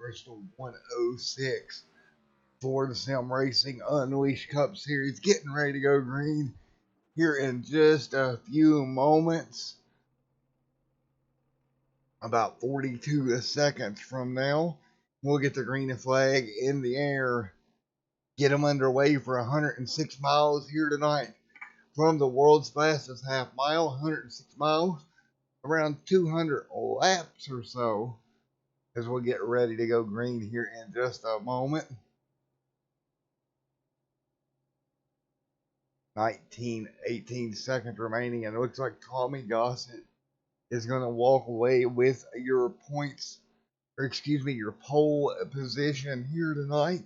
Bristol 106 for the Sim Racing Unleashed Cup Series, getting ready to go green here in just a few moments. About 42 seconds from now, we'll get the green flag in the air, get them underway for 106 miles here tonight from the world's fastest half mile, 106 miles, around 200 laps or so, as we'll get ready to go green here in just a moment. 18 seconds remaining, and it looks like Tommy Gossett is going to walk away with your points, or excuse me, your pole position here tonight.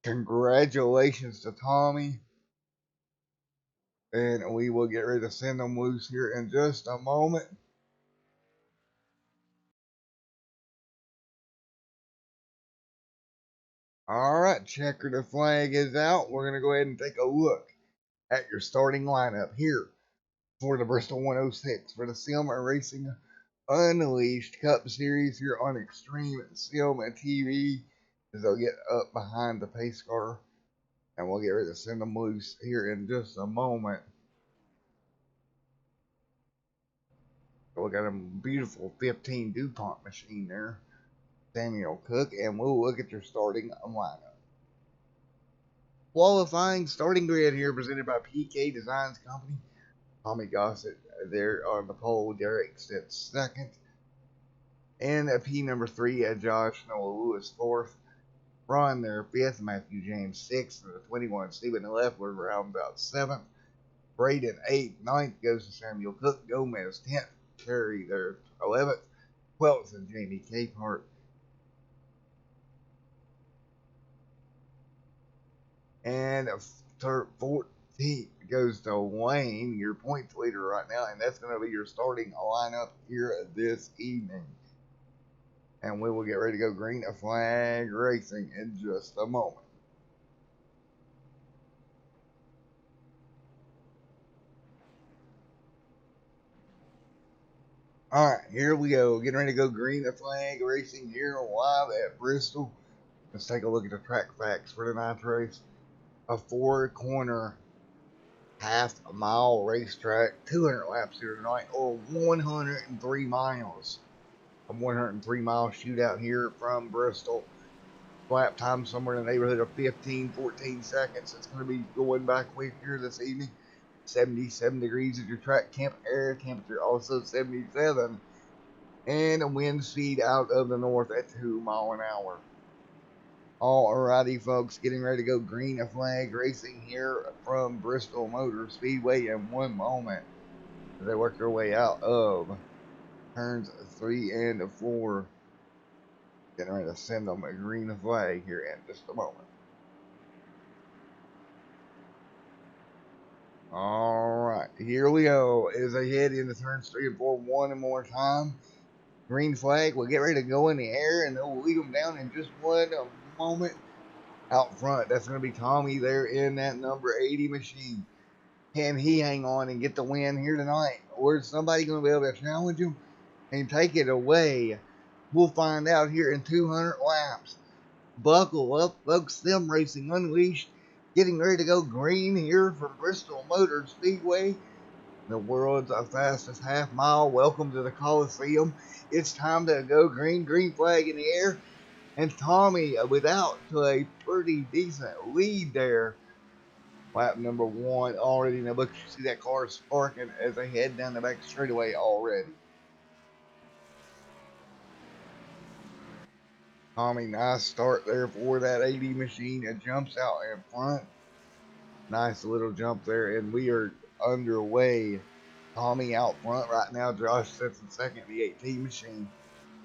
Congratulations to Tommy. And we will get ready to send them loose here in just a moment. All right, checker, the flag is out. We're going to go ahead and take a look at your starting lineup here for the Bristol 106 for the Sim Racing Unleashed Cup Series here on Extreme Sim TV, as they'll get up behind the pace car, and we'll get ready to send them loose here in just a moment. So we got a beautiful 15 DuPont machine there, Samuel Cook, and we'll look at your starting lineup. Qualifying starting grid here presented by PK Designs Company. Tommy Gossett there on the pole, Derek sits second. And P number 3, Josh Noah Lewis 4th. Ron there 5th, Matthew James 6th, and the 21, Stephen Leffler around about 7th. Braden 8th, 9th goes to Samuel Cook, Gomez 10th, Terry there 11th, 12th, and Jamie Capehart. And 14th goes to Wayne, your points leader right now, and that's going to be your starting lineup here this evening. And we will get ready to go green flag racing in just a moment. All right, here we go. Getting ready to go green flag racing here live at Bristol. Let's take a look at the track facts for tonight's race. A 4-corner half-mile racetrack, 200 laps here tonight, or 103 miles. A 103-mile shootout here from Bristol. Lap time somewhere in the neighborhood of 14 seconds. It's going to be going by quick here this evening. 77 degrees is your track temp, air temperature also 77, and a wind speed out of the north at 2 miles an hour. Alrighty, folks, getting ready to go green flag racing here from Bristol Motor Speedway in one moment as they work their way out of turns 3 and 4. Getting ready to send them a green flag here in just a moment. Alright, here we go as they head into turns 3 and 4 one more time. Green flag will get ready to go in the air, and they'll lead them down in just one moment. Out front, that's going to be Tommy there in that number 80 machine. Can he hang on and get the win here tonight? Or is somebody going to be able to challenge him and take it away? We'll find out here in 200 laps. Buckle up, folks. Sim Racing Unleashed getting ready to go green here from Bristol Motor Speedway, the world's fastest half mile. Welcome to the Coliseum. It's time to go green. Green flag in the air. And Tommy without to a pretty decent lead there. Lap number 1 already in the book. You see that car sparking as they head down the back straightaway already. Tommy, nice start there for that 80 machine. It jumps out in front. Nice little jump there, and we are underway. Tommy out front right now. Josh sits in second, the 18 machine.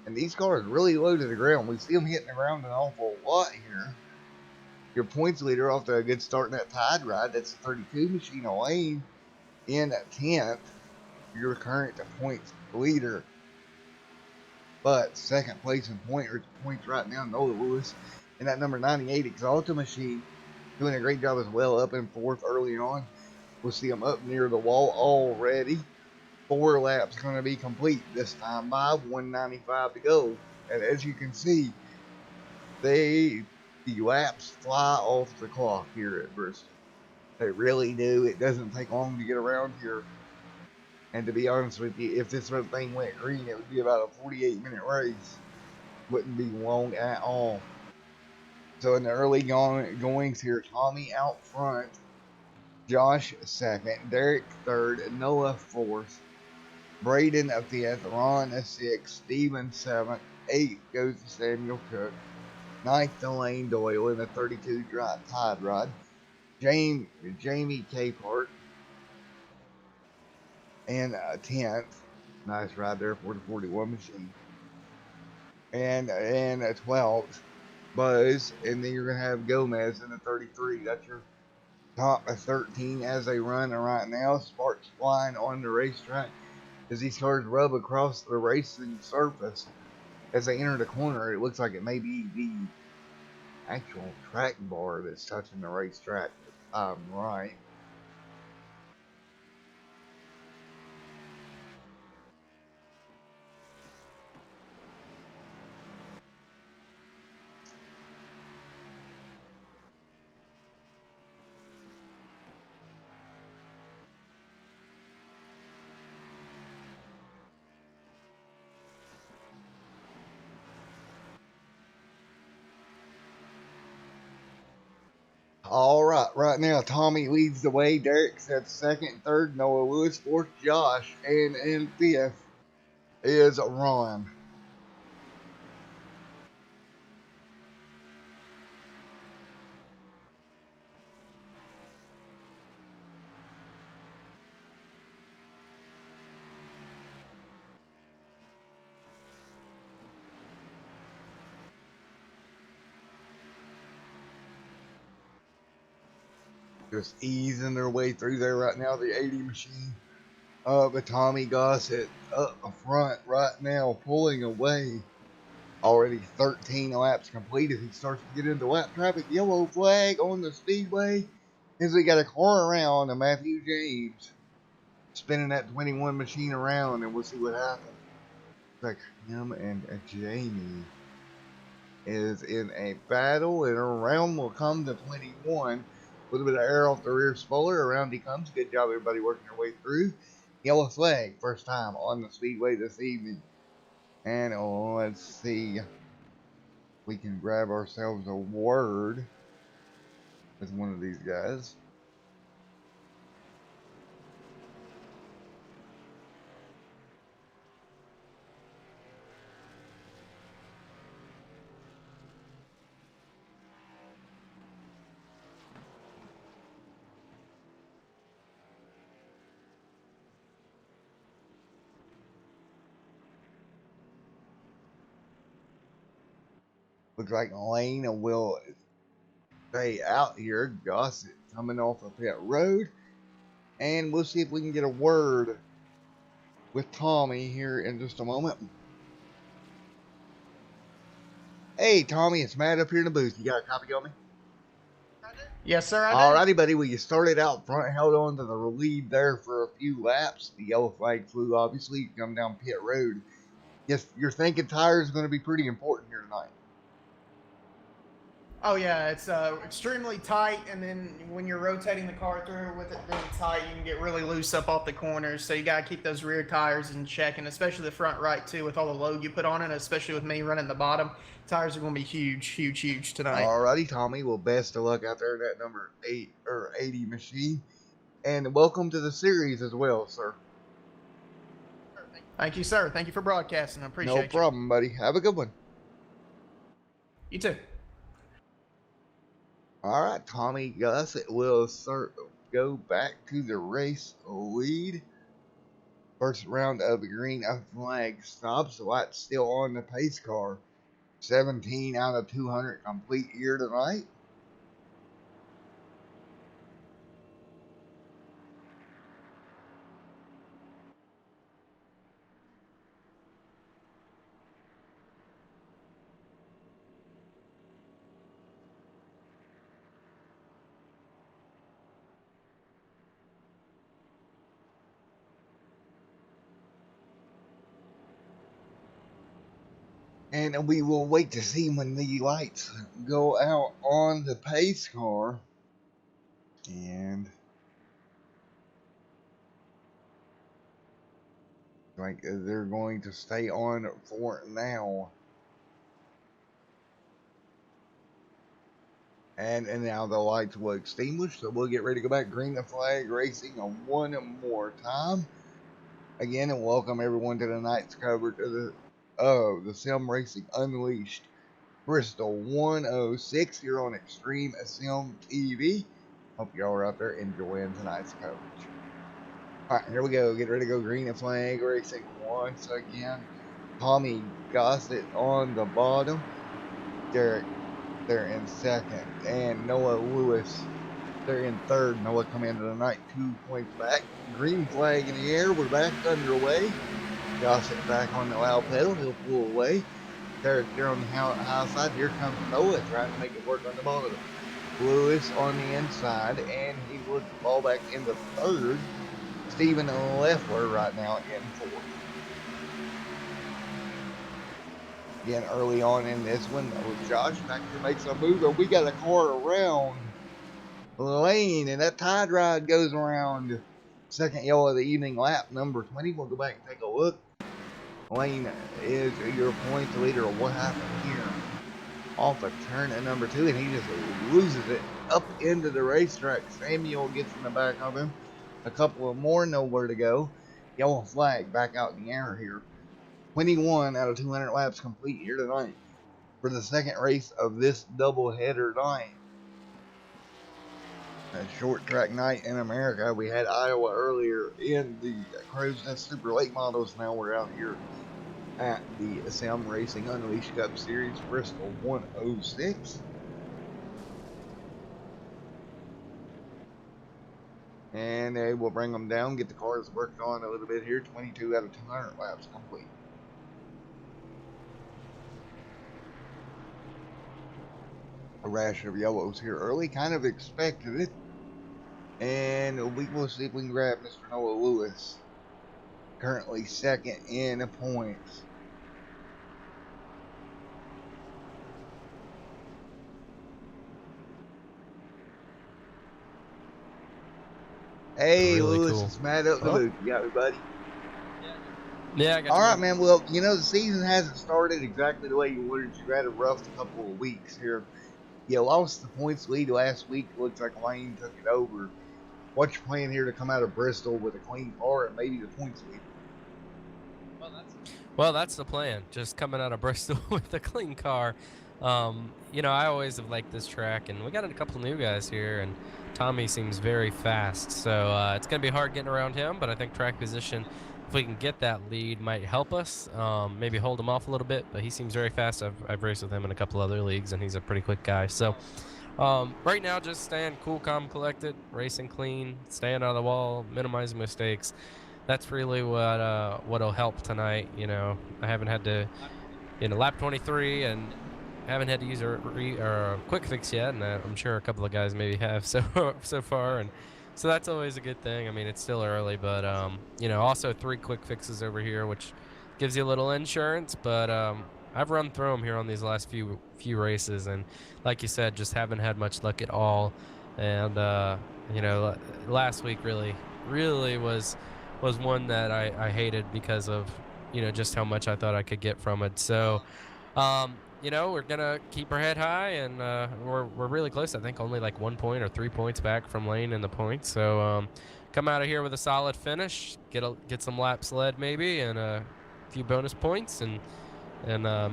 And these cars really low to the ground. We see them hitting the ground an awful lot here. Your points leader off to a good start in that Tide ride. That's the 32 machine away in 10th. Your current points leader. But second place in points right now, Noah Lewis. And that number 98 Exalta machine doing a great job as well, up in 4th early on. We'll see them up near the wall already. 4 laps going to be complete this time by 195 to go. And as you can see, the laps fly off the clock here at Bristol. They really do. It doesn't take long to get around here. And to be honest with you, if this thing went green, it would be about a 48-minute race. Wouldn't be long at all. So in the early goings here, Tommy out front, Josh second, Derek third, Noah fourth, Braden fifth, Ron sixth, Steven seventh, eighth goes to Samuel Cook, ninth to Lane Doyle in the 32 Tide Rod, Jamie Capehart, and 10th. Nice ride there for the 41 machine. And 12th, Buzz, and then you're going to have Gomez in the 33. That's your top of 13 as they run right now. Sparks flying on the racetrack as these cars rub across the racing surface. As they enter the corner, it looks like it may be the actual track bar that's touching the racetrack, if I'm right. All right now, Tommy leads the way. Derek said second, third, Noah Lewis, fourth, Josh, and in fifth is Ron. Just easing their way through there right now. The 80 machine. But Tommy Gossett up front right now, pulling away. Already 13 laps completed. He starts to get into lap traffic. Yellow flag on the speedway as we got a car around to Matthew James spinning that 21 machine around, and we'll see what happens. Like him and Jamie is in a battle, and around will come to 21. A little bit of air off the rear spoiler. Around he comes. Good job, everybody working their way through. Yellow flag, first time on the speedway this evening. And let's see if we can grab ourselves a word with one of these guys. Looks like Lane will stay out here. Gossett coming off of pit road. And we'll see if we can get a word with Tommy here in just a moment. Hey, Tommy, it's Matt up here in the booth. You got a copy of me? Yes, sir, I do. Alrighty, buddy. Well, you started out front, held on to the lead there for a few laps. The yellow flag flew, obviously. You come down pit road. Yes, you're thinking tires are going to be pretty important here tonight. Oh, yeah, it's extremely tight, and then when you're rotating the car through with it being tight, you can get really loose up off the corners, so you got to keep those rear tires in check, and especially the front right, too, with all the load you put on it, especially with me running the bottom. Tires are going to be huge, huge, huge tonight. Alrighty, Tommy. Well, best of luck out there in that number 8 or 80 machine. And welcome to the series as well, sir. Thank you, sir. Thank you for broadcasting. I appreciate No problem, buddy. Have a good one. You too. All right, Tommy Gus, it will go back to the race lead. First round of the green flag stops. The light's still on the pace car. 17 out of 200 complete here tonight. And we will wait to see when the lights go out on the pace car. And like they're going to stay on for now. And now the lights will extinguish, so we'll get ready to go back green the flag racing one more time. Again, and welcome everyone to tonight's coverage of the Sim Racing Unleashed Bristol 106 here on Extreme Sim TV. Hope y'all are out there enjoying tonight's coverage. Alright, here we go. Get ready to go green and flag racing once again. Tommy Gossett on the bottom. Derek there in second. And Noah Lewis there in third. Noah come into the night 2 points back. Green flag in the air. We're back underway. Gossett back on the loud pedal. He'll pull away. Derek there on the high side. Here comes Noah trying to make it work on the bottom. Lewis on the inside. And he would fall back into third. Stephen Leffler right now in fourth. Again, early on in this one, Josh back to make some move, but we got a car around Lane, and that tide ride goes around second yellow of the evening lap, number 20. We'll go back and take a look. Lane is your points leader. What happened here? Off a turn at number 2, and he just loses it up into the racetrack. Samuel gets in the back of him. A couple of more, nowhere to go. Yellow flag back out in the air here. 21 out of 200 laps complete here tonight for the second race of this doubleheader night. A short track night in America. We had Iowa earlier in the Crow's Nest Super Late Models. Now we're out here at the Sim Racing Unleashed Cup Series Bristol 106. And they will bring them down, get the cars worked on a little bit here. 22 out of 200 laps complete. A rash of yellows here early, kind of expected it. And we will see if we can grab Mr. Noah Lewis, currently second in points. Hey, really Lewis, cool. It's Matt up the booth. You got me, buddy? Yeah, I got All you. All right, man. Well, you know, the season hasn't started exactly the way you wanted. You had a rough couple of weeks here. You lost the points lead last week. Looks like Lane took it over. What's your plan here to come out of Bristol with a clean car and maybe the points lead? Well, that's the plan. Just coming out of Bristol with a clean car. You know, I always have liked this track, and we got a couple new guys here, and Tommy seems very fast. So it's going to be hard getting around him, but I think track position, if we can get that lead, might help us. Maybe hold him off a little bit, but he seems very fast. I've raced with him in a couple other leagues, and he's a pretty quick guy. So right now, just staying cool, calm, collected, racing clean, staying out of the wall, minimizing mistakes. That's really what'll help tonight. You know, I haven't had to, lap 23, and haven't had to use a quick fix yet, and I'm sure a couple of guys maybe have so far, and so that's always a good thing. I mean, it's still early, but also 3 quick fixes over here, which gives you a little insurance. But I've run through them here on these last few races, and like you said, just haven't had much luck at all. And last week really was one that I hated because of just how much I thought I could get from it. So we're gonna keep our head high, and we're really close. I think only like 1 point or 3 points back from Lane in the points. So come out of here with a solid finish, get some laps led maybe, and a few bonus points, and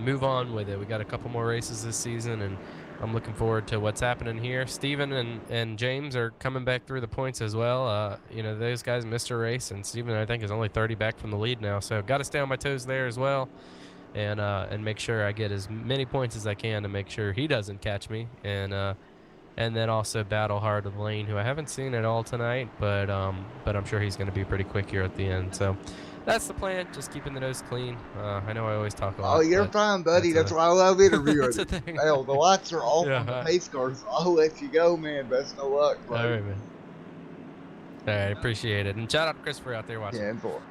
move on with it. We got a couple more races this season, and I'm looking forward to what's happening here. Steven and James are coming back through the points as well. Those guys missed a race, and Steven, I think, is only 30 back from the lead now. So got to stay on my toes there as well, and make sure I get as many points as I can to make sure he doesn't catch me. And then also battle hard with Lane, who I haven't seen at all tonight, but I'm sure he's going to be pretty quick here at the end. So that's the plan, just keeping the nose clean. I know I always talk a lot. Oh, you're fine, buddy. That's why I love interviewing. That's the thing. Hell, the lights are off on the pace car, so I'll let you go, man. Best of luck, buddy. All right, man. All right, appreciate it. And shout out to Christopher out there watching. Yeah, and 4.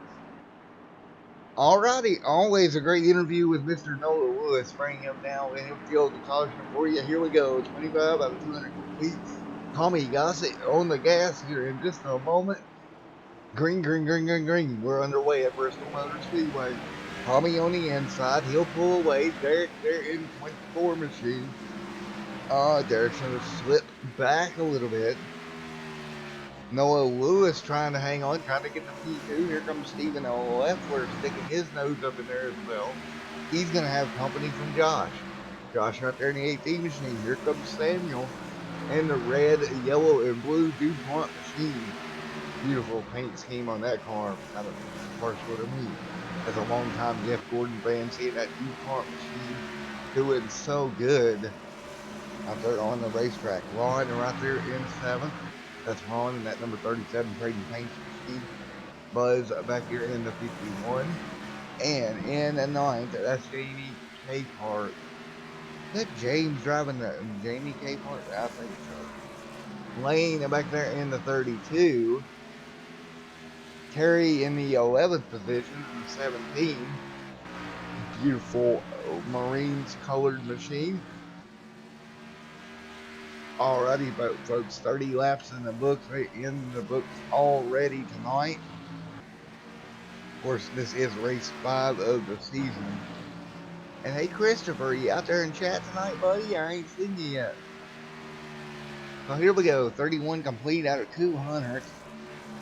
Alrighty, always a great interview with Mr. Noah Lewis. Bring him down, let him field the caution for you. Here we go, 25 out of 200 complete. Tommy Gossett on the gas here in just a moment. Green, green, green, green, green. We're underway at Bristol Motor Speedway. Tommy on the inside. He'll pull away. Derek there in 24 machine. Derek's going to slip back a little bit. Noah Lewis trying to hang on, trying to get the P2. Here comes Stephen Leffler sticking his nose up in there as well. He's going to have company from Josh. Josh right there in the 18 machine. Here comes Samuel and the red, yellow, and blue DuPont machine. Beautiful paint scheme on that car. Kind of partial to me. As a longtime Jeff Gordon fan, seeing that DuPont machine doing so good out there on the racetrack. Ron right there in 7th. That's Ron in that number 37 Trading Paints machine. Buzz back here in the 51. And in the 9th, that's Jamie Capehart. Is that James driving the Jamie Capehart? I think so. Lane back there in the 32. Terry in the 11th position in the 17. Beautiful Marines colored machine. Alrighty, folks, 30 laps in the books, already tonight. Of course, this is race 5 of the season. And hey, Christopher, you out there in chat tonight, buddy? I ain't seen you yet. So here we go, 31 complete out of 200.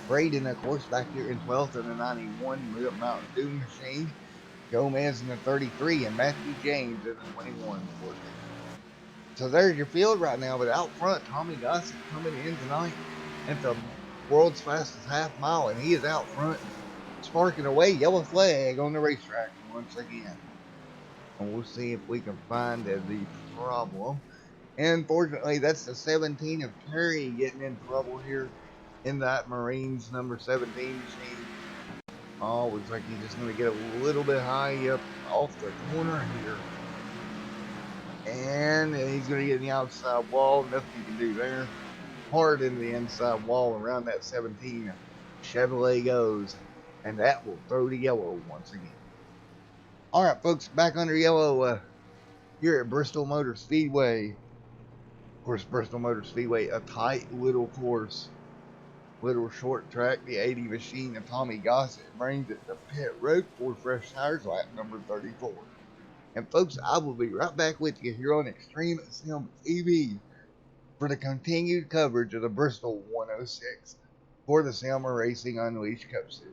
Braden, of course, back here in 12th in the 91 Mountain Dew machine. Gomez in the 33 and Matthew James in the 21 Ford. So there's your field right now, but out front, Tommy Gossett coming in tonight at the world's fastest half mile, and he is out front, sparking away. Yellow flag on the racetrack once again. And we'll see if we can find the problem. And unfortunately, that's the 17 of Terry getting in trouble here in that Marines number 17 machine. Oh, looks like he's just going to get a little bit high up off the corner here. And he's going to get in the outside wall. Nothing you can do there. Hard into the inside wall around that 17. Chevrolet goes. And that will throw to yellow once again. All right, folks, back under yellow here at Bristol Motor Speedway. Of course, Bristol Motor Speedway, a tight little course. Little short track. The 80 machine of Tommy Gossett brings it to pit road for fresh tires, lap number 34. And folks, I will be right back with you here on Extreme Sim TV for the continued coverage of the Bristol 106 for the Selma Racing Unleashed Cup Series.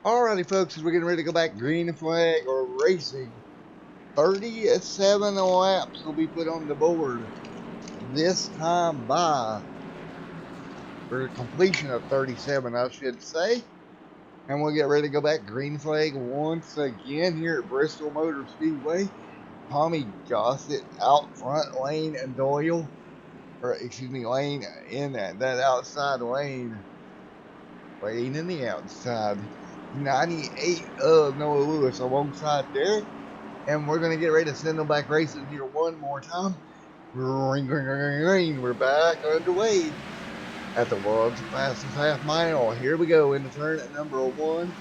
Alrighty, folks, as we're getting ready to go back, green flag or racing. 37 laps will be put on the board this time by, for completion of 37, I should say. And we'll get ready to go back, green flag once again here at Bristol Motor Speedway. Tommy Gossett out front, Lane and Doyle, or excuse me, Lane in that outside lane. Lane in the outside. 98 of Noah Lewis alongside Derek. And we're going to get ready to send them back racing here one more time. Ring, ring, ring, ring. We're back underway at the world's fastest half mile. Here we go into turn at number 1.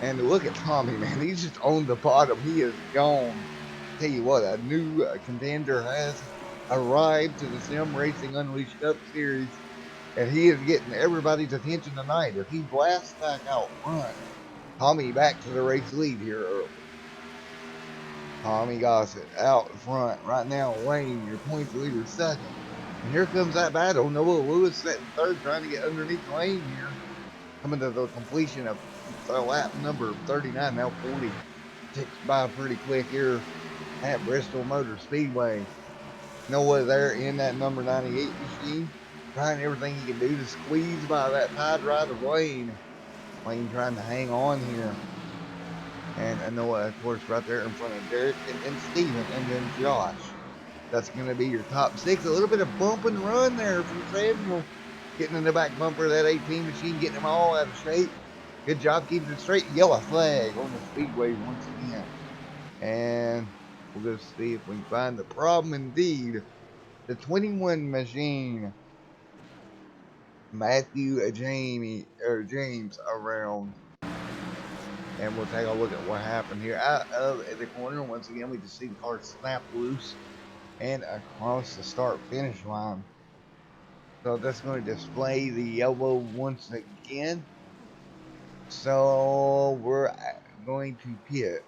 And look at Tommy, man. He's just on the bottom. He is gone. Tell you what, a new contender has arrived to the Sim Racing Unleashed Cup Series. And he is getting everybody's attention tonight. If he blasts back out front, Tommy back to the race lead here early. Tommy Gossett out front right now. Wayne, your points leader, second. And here comes that battle. Noah Lewis sitting third, trying to get underneath Lane here. Coming to the completion of lap number 39. Now 40 ticks by pretty quick here at Bristol Motor Speedway. Noah there in that number 98 machine, trying everything he can do to squeeze by that tide ride of Lane. Lane trying to hang on here. And Noah, of course, right there in front of Derek and Steven, and then Josh. That's going to be your top 6. A little bit of bump and run there from Samuel. Getting in the back bumper of that 18 machine, getting them all out of shape. Good job keeping it straight. Yellow flag on the speedway once again. And we'll just see if we can find the problem indeed. The 21 machine. Matthew James around. And we'll take a look at what happened here. Out of the corner, once again, we just see the car snap loose and across the start finish line. So that's going to display the yellow once again. So we're going to pit.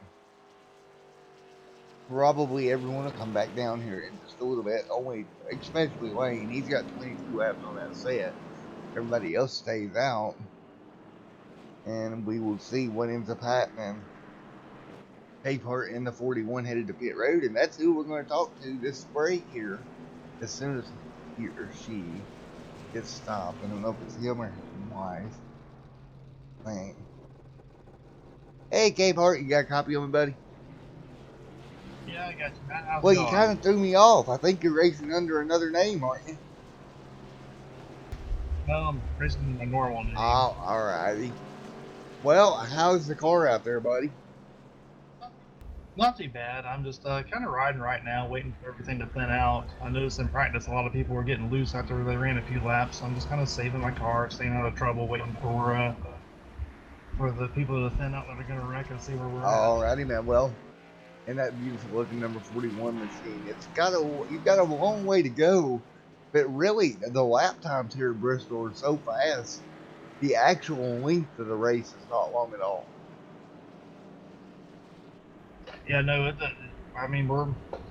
Probably everyone will come back down here in just a little bit. Only, especially Lane. He's got 22 laps on that set. Everybody else stays out. And we will see what ends up happening. Capehart in the 41 headed to pit road. And that's who we're going to talk to this break here. As soon as he or she gets stopped. I don't know if it's him or his wife. Man. Hey, Capehart, you got a copy of me, buddy? Yeah, I got you, man. How's Well, it you going? kind of threw me off. I think you're racing under another name, aren't you? No, I'm racing a normal name. Oh, alrighty. Well, how's the car out there, buddy? Not too bad. I'm just kind of riding right now, waiting for everything to thin out. I noticed in practice a lot of people were getting loose after they ran a few laps, so I'm just kind of saving my car, staying out of trouble, waiting for the people to thin out that are going to wreck and see where we're at. Alrighty, man. Well, and that beautiful looking number 41 machine. You've got a long way to go, but really the lap times here at Bristol are so fast. The actual length of the race is not long at all. Yeah, no, I mean, we're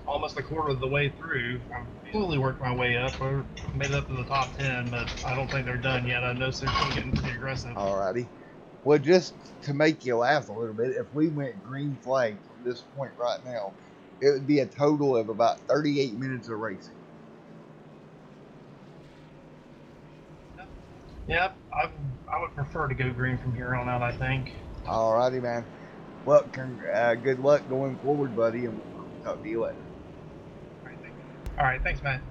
almost a quarter of the way through. I've slowly worked my way up. We're made it up to the top 10, but I don't think they're done yet. I know they're still getting pretty aggressive. Alrighty. Well, just to make you laugh a little bit, if we went green flag from this point right now, it would be a total of about 38 minutes of racing. Yep, I would prefer to go green from here on out, I think. Alrighty, man. Well, good luck going forward, buddy, and we'll talk to you later. All right, thanks, man.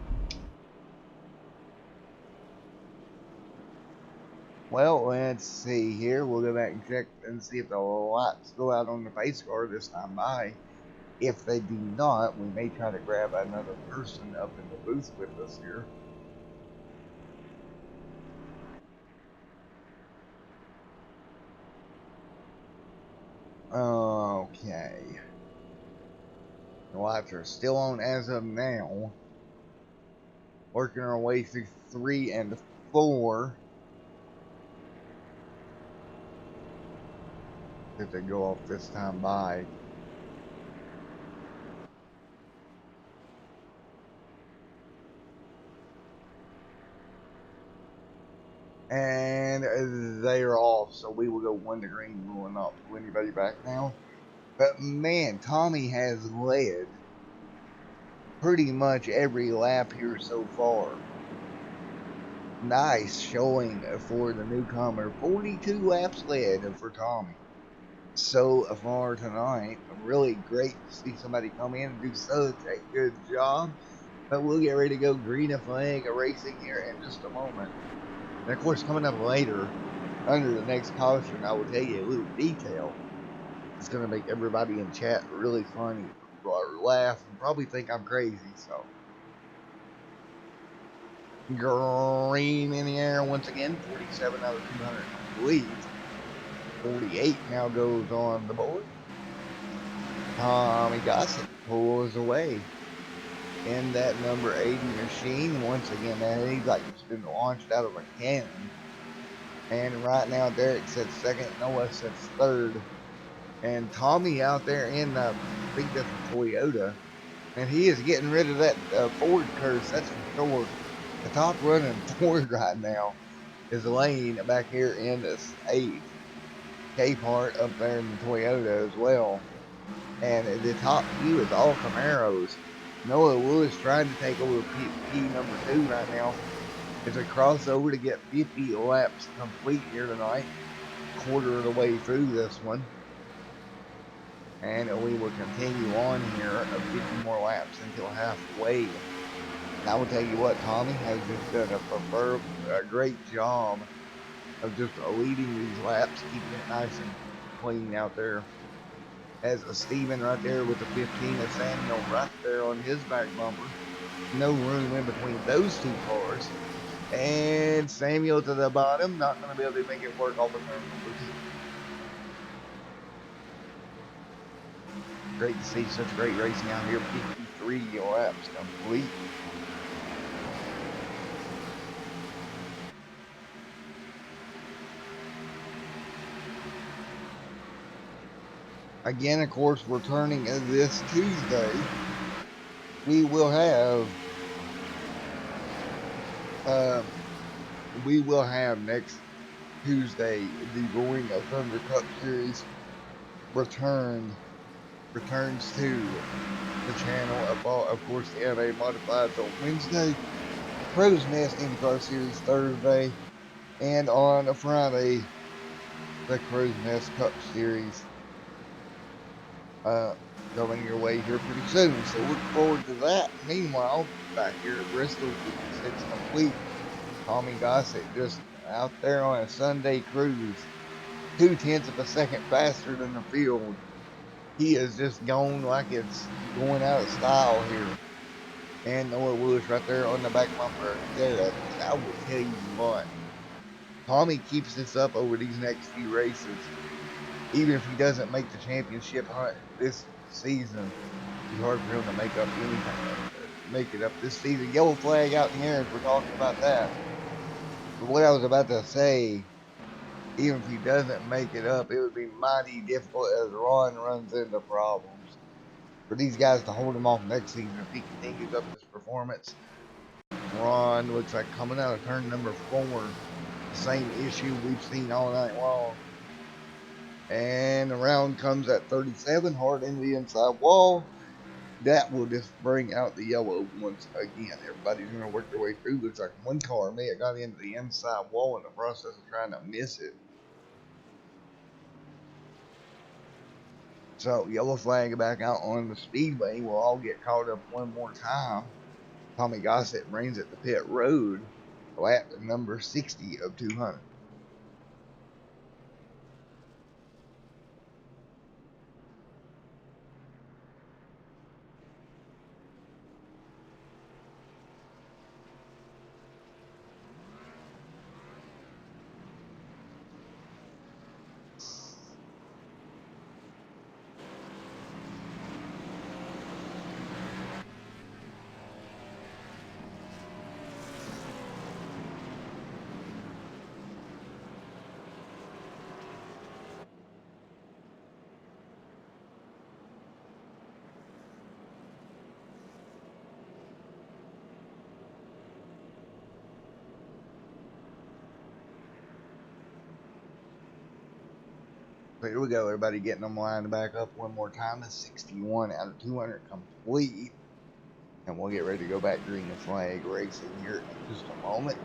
Well, let's see here. We'll go back and check and see if the lights go out on the pace car this time by. If they do not, we may try to grab another person up in the booth with us here. Okay. The lights are still on as of now. Working our way through 3 and 4. If they go off this time by. and they are off. So we will go 1 to green. We will not pull anybody back now. But man, Tommy has led pretty much every lap here so far. Nice showing for the newcomer. 42 laps led for Tommy so far tonight. Really great to see somebody come in and do such a good job. But we'll get ready to go green a flag racing here in just a moment. And of course, coming up later, under the next caution, I will tell you a little detail. It's going to make everybody in chat really funny, laugh, and probably think I'm crazy. So, green in the air once again, 47 out of 200 complete. 48 now goes on the board. Tommy Gossett pulls away in that number 80 machine. Once again, man, he's like just been launched out of a cannon. And right now, Derek sits second, Noah sits third. And Tommy out there in the, I think that's a Toyota. And he is getting rid of that Ford curse, that's for sure. The top running Ford right now is laying back here in this 8th. K part up there in the Toyota as well. And the top few is all Camaros. Noah Lewis trying to take over P number 2 right now. It's a crossover to get 50 laps complete here tonight. Quarter of the way through this one. And we will continue on here of 50 more laps until halfway. And I will tell you what, Tommy has just done a great job of just leading these laps, keeping it nice and clean out there. As a Steven right there with the 15 of Samuel right there on his back bumper. No room in between those two cars. And Samuel to the bottom, not going to be able to make it work off of turn number 2. Great to see such great racing out here. 53 laps complete. Again, of course, returning this Tuesday, we will have next Tuesday the Roaring Thunder Cup Series returns to the channel. Of course, the NA Modifieds on Wednesday, Crow's Nest IndyCar Series Thursday, and on a Friday, the Crow's Nest Cup Series coming your way here pretty soon. So look forward to that. Meanwhile, back here at Bristol, 56 complete. Tommy Gossett just out there on a Sunday cruise, 0.2 of a second faster than the field. He is just going like it's going out of style here. And Noah Lewis right there on the back bumper. Yeah, I will tell you what, Tommy keeps this up over these next few races. Even if he doesn't make the championship hunt this season, it's hard for him to make up anything. Make it up this season. Yellow flag out in the air if we're talking about that. But what I was about to say, even if he doesn't make it up, it would be mighty difficult as Ron runs into problems for these guys to hold him off next season if he continues up this performance. Ron looks like coming out of turn number 4, the same issue we've seen all night long. And around comes at 37, hard into the inside wall. That will just bring out the yellow once again. Everybody's going to work their way through. Looks like one car may have got into the inside wall in the process of trying to miss it. So, yellow flag back out on the speedway. We'll all get caught up one more time. Tommy Gossett brings it to pit road. Lap number 60 of 200. So here we go, everybody getting them lined back up one more time. A 61 out of 200 complete. And we'll get ready to go back green flag racing here in just a moment.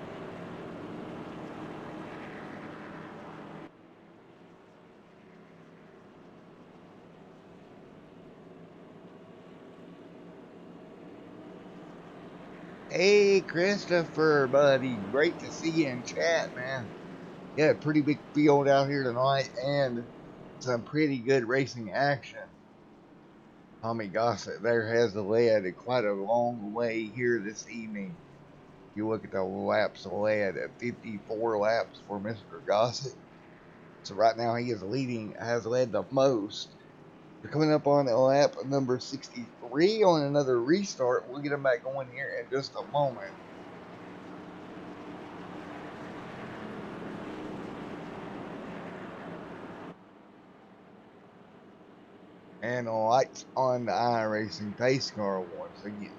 Hey, Christopher, buddy. Great to see you in chat, man. Yeah, pretty big field out here tonight and some pretty good racing action. Tommy Gossett there has led quite a long way here this evening. You look at the laps led at 54 laps for Mr. Gossett. So right now he is leading, has led the most. We're coming up on lap number 63 on another restart. We'll get him back going here in just a moment. And lights on the iRacing pace car once again.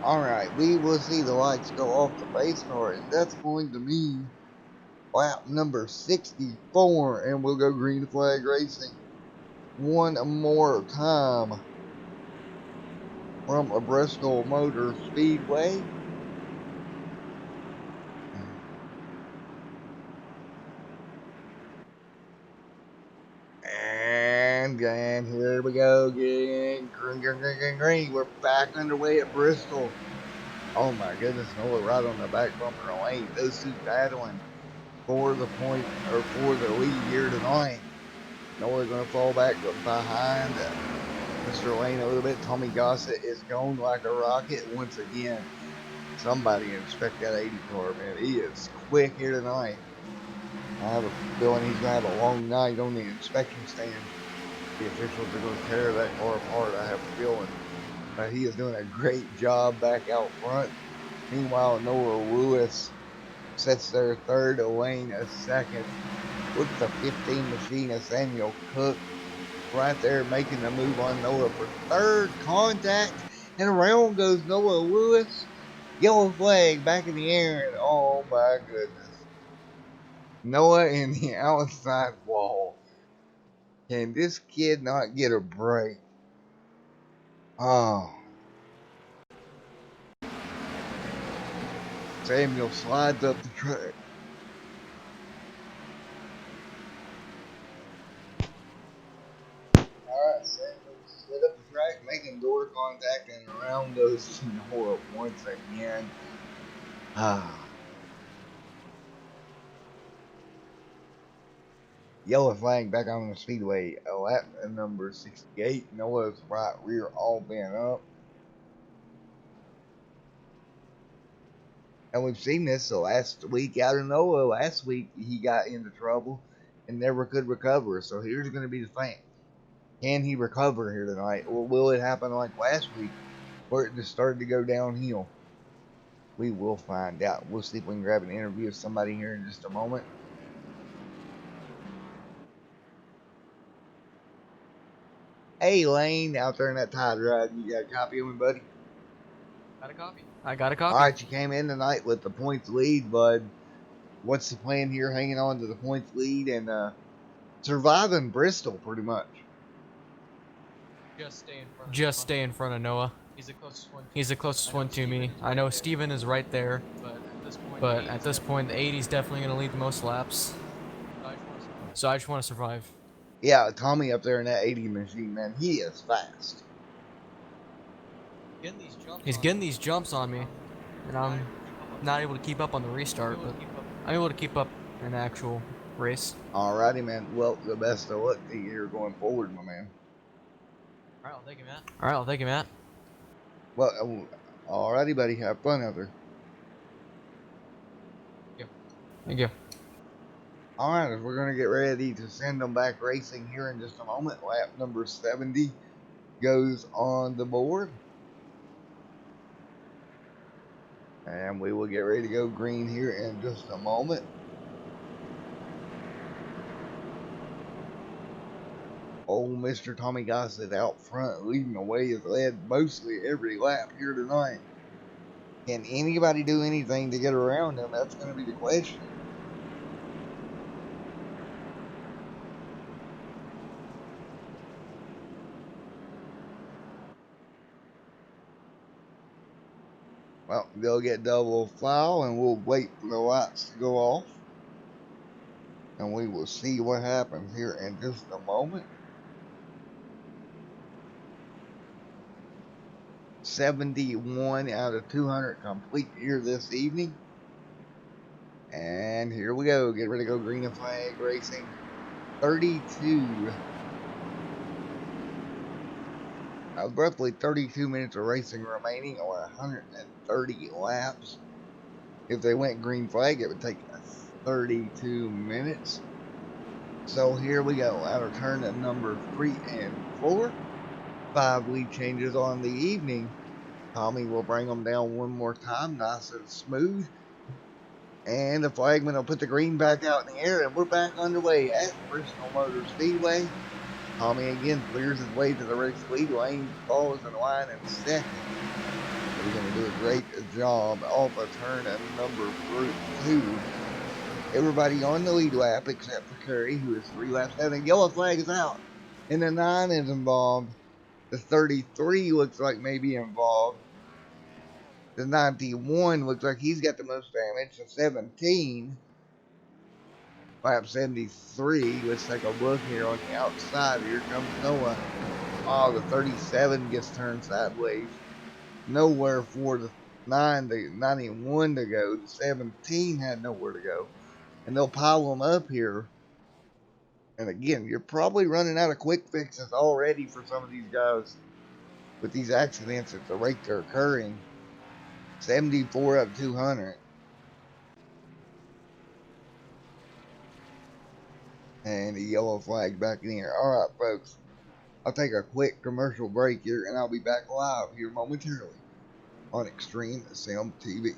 Alright, we will see the lights go off the pace car, and that's going to mean lap number 64, and we'll go green flag racing one more time from a Bristol Motor Speedway. And here we go again. Green. We're back underway at Bristol. Oh my goodness, Noah right on the back bumper lane. Those two battling for the point or for the lead here tonight. Noah's going to fall back behind Mr. Lane a little bit. Tommy Gossett is going like a rocket once again. Somebody inspect that 80 car, man. He is quick here tonight. I have a feeling he's going to have a long night on the inspection stand. The officials are going to tear that car apart, I have a feeling. But he is doing a great job back out front. Meanwhile, Noah Lewis sets their third, Elaine a second. With the 15 machine of Samuel Cook right there making the move on Noah for third contact. And around goes Noah Lewis. Yellow flag back in the air. And oh my goodness. Noah in the outside wall. Can this kid not get a break? Oh. Samuel slides up the track. Alright, Samuel slid up the track, making door contact, and around goes Noah once again. Yellow flag back on the speedway. Lap number 68. Noah's right rear all bent up. And we've seen this the last week out of Noah. Last week he got into trouble and never could recover. So here's going to be the thing. Can he recover here tonight? Or will it happen like last week where it just started to go downhill? We will find out. We'll see if we can grab an interview with somebody here in just a moment. Hey, Lane, out there in that Tide Ride, you got a copy of me, buddy? Got a copy. I got a copy. All right, you came in tonight with the points lead, bud. What's the plan here? Hanging on to the points lead and surviving Bristol, pretty much. Just stay in front of Noah. He's the closest one to me. I know Steven is right there, but at this point, the 80's definitely going to lead the most laps. So I just want to survive. Yeah, Tommy up there in that 80 machine, man, he is fast. He's getting these jumps on me, and I'm not able to keep up on the restart, but I'm able to keep up in the actual race. Alrighty, man. Well, the best of luck to you here going forward, my man. Alright, I'll thank you, Matt. Alright, I'll thank you, Matt. Well, alrighty, buddy. Have fun out there. Thank you. All right, we're going to get ready to send them back racing here in just a moment. Lap number 70 goes on the board. And we will get ready to go green here in just a moment. Old Mr. Tommy Gossett out front, leading the way, has led mostly every lap here tonight. Can anybody do anything to get around him? That's going to be the question. Well, they'll get double foul, and we'll wait for the lights to go off. And we will see what happens here in just a moment. 71 out of 200 complete here this evening. And here we go. Get ready to go green and flag racing. 32. Roughly 32 minutes of racing remaining, or 130 laps. If they went green flag, it would take 32 minutes. So here we go. Out of turn at number 3 and 4. 5 lead changes on the evening. Tommy will bring them down one more time, nice and smooth. And the flagman will put the green back out in the air, and we're back underway at Bristol Motor Speedway. Tommy again clears his way to the race lead lane, follows in line in second. He's going to do a great job off of turn at number 2. Everybody on the lead lap except for Curry, who is 3 laps ahead. The yellow flag is out, and the 9 is involved. The 33 looks like maybe involved. The 91 looks like he's got the most damage. The 17, lap 73. Let's take a look here on the outside. Here comes Noah. Oh, the 37 gets turned sideways. Nowhere for the 91 to go. The 17 had nowhere to go. And they'll pile them up here. And again, you're probably running out of quick fixes already for some of these guys with these accidents at the rate they're occurring. 74 up 200. And the yellow flag back in here. All right, folks. I'll take a quick commercial break here, and I'll be back live here momentarily on Extreme Sim TV.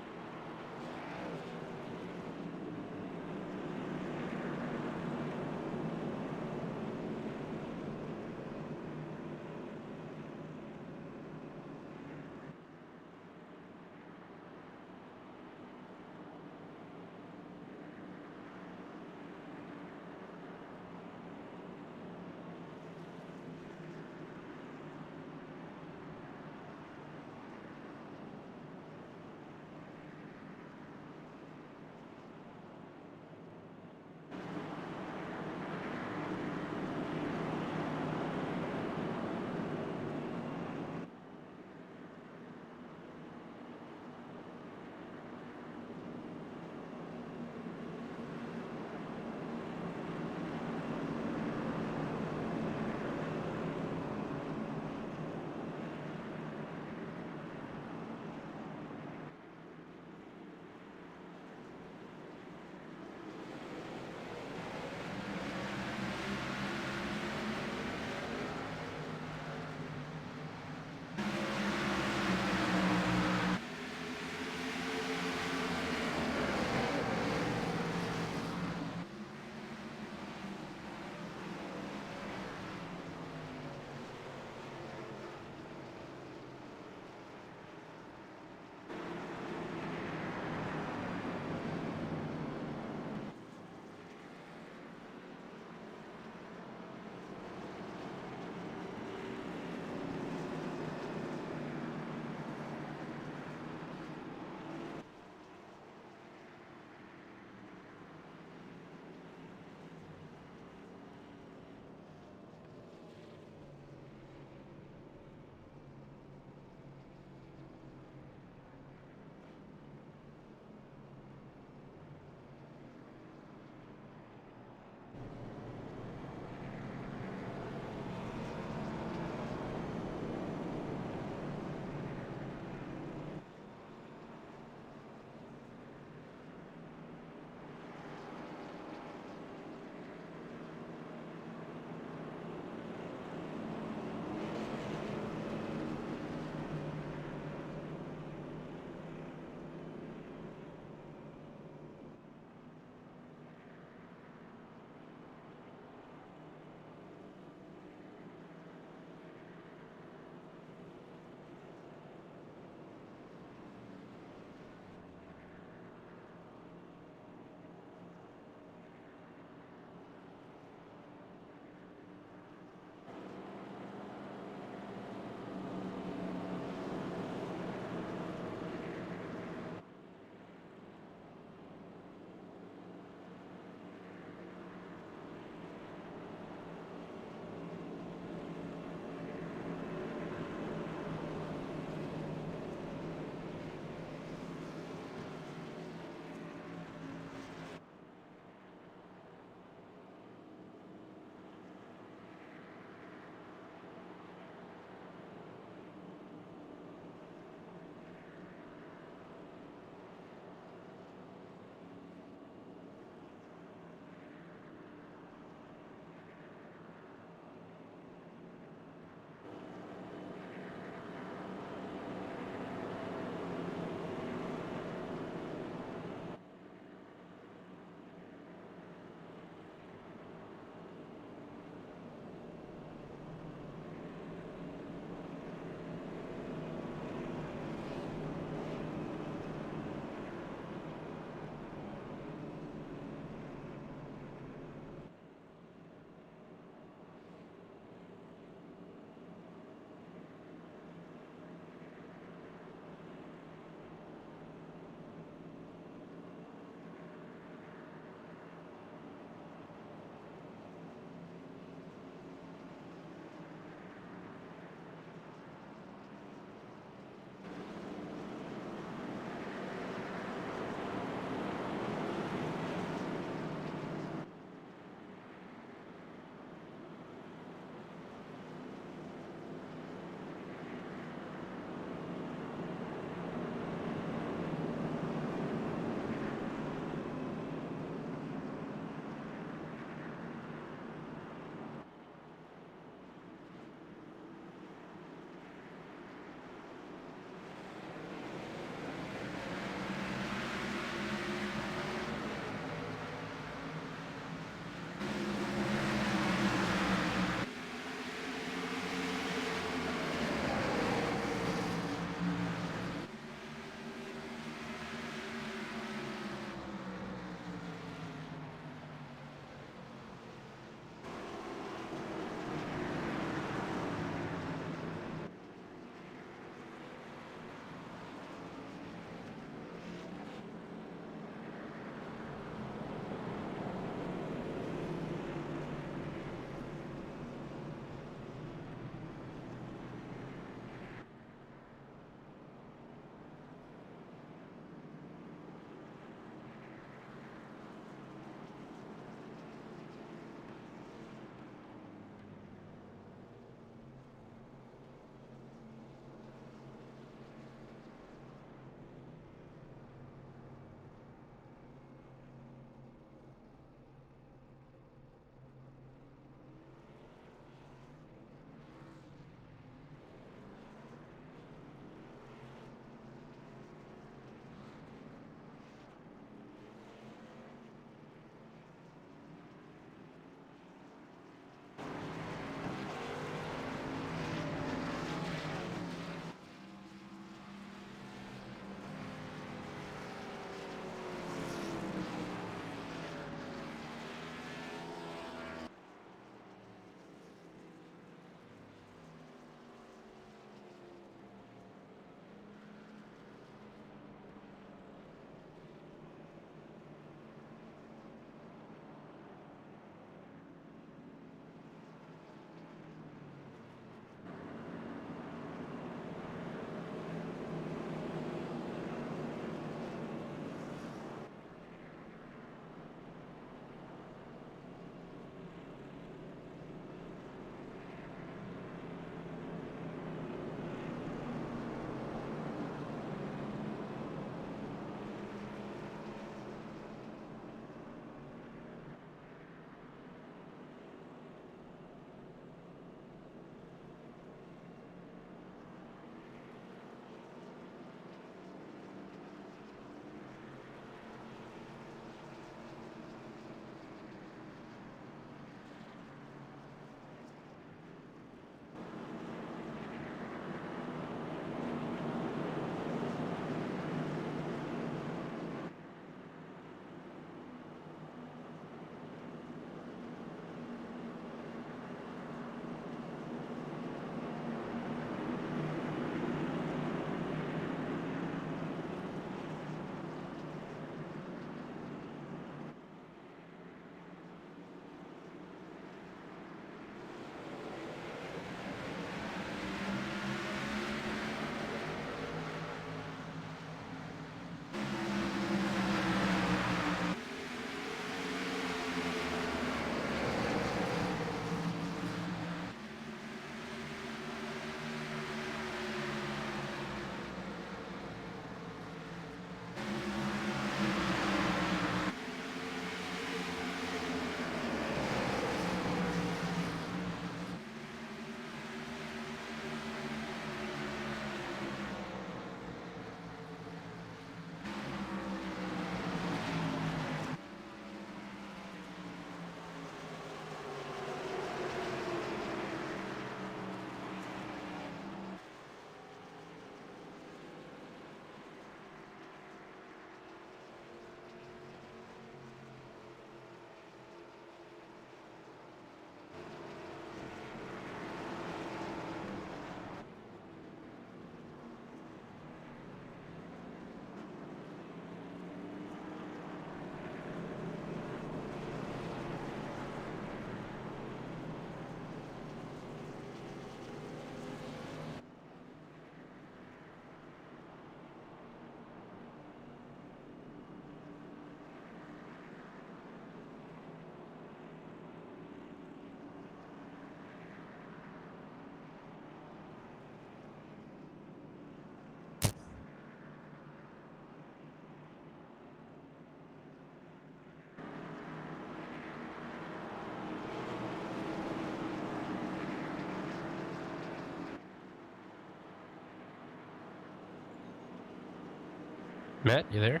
Matt, you there?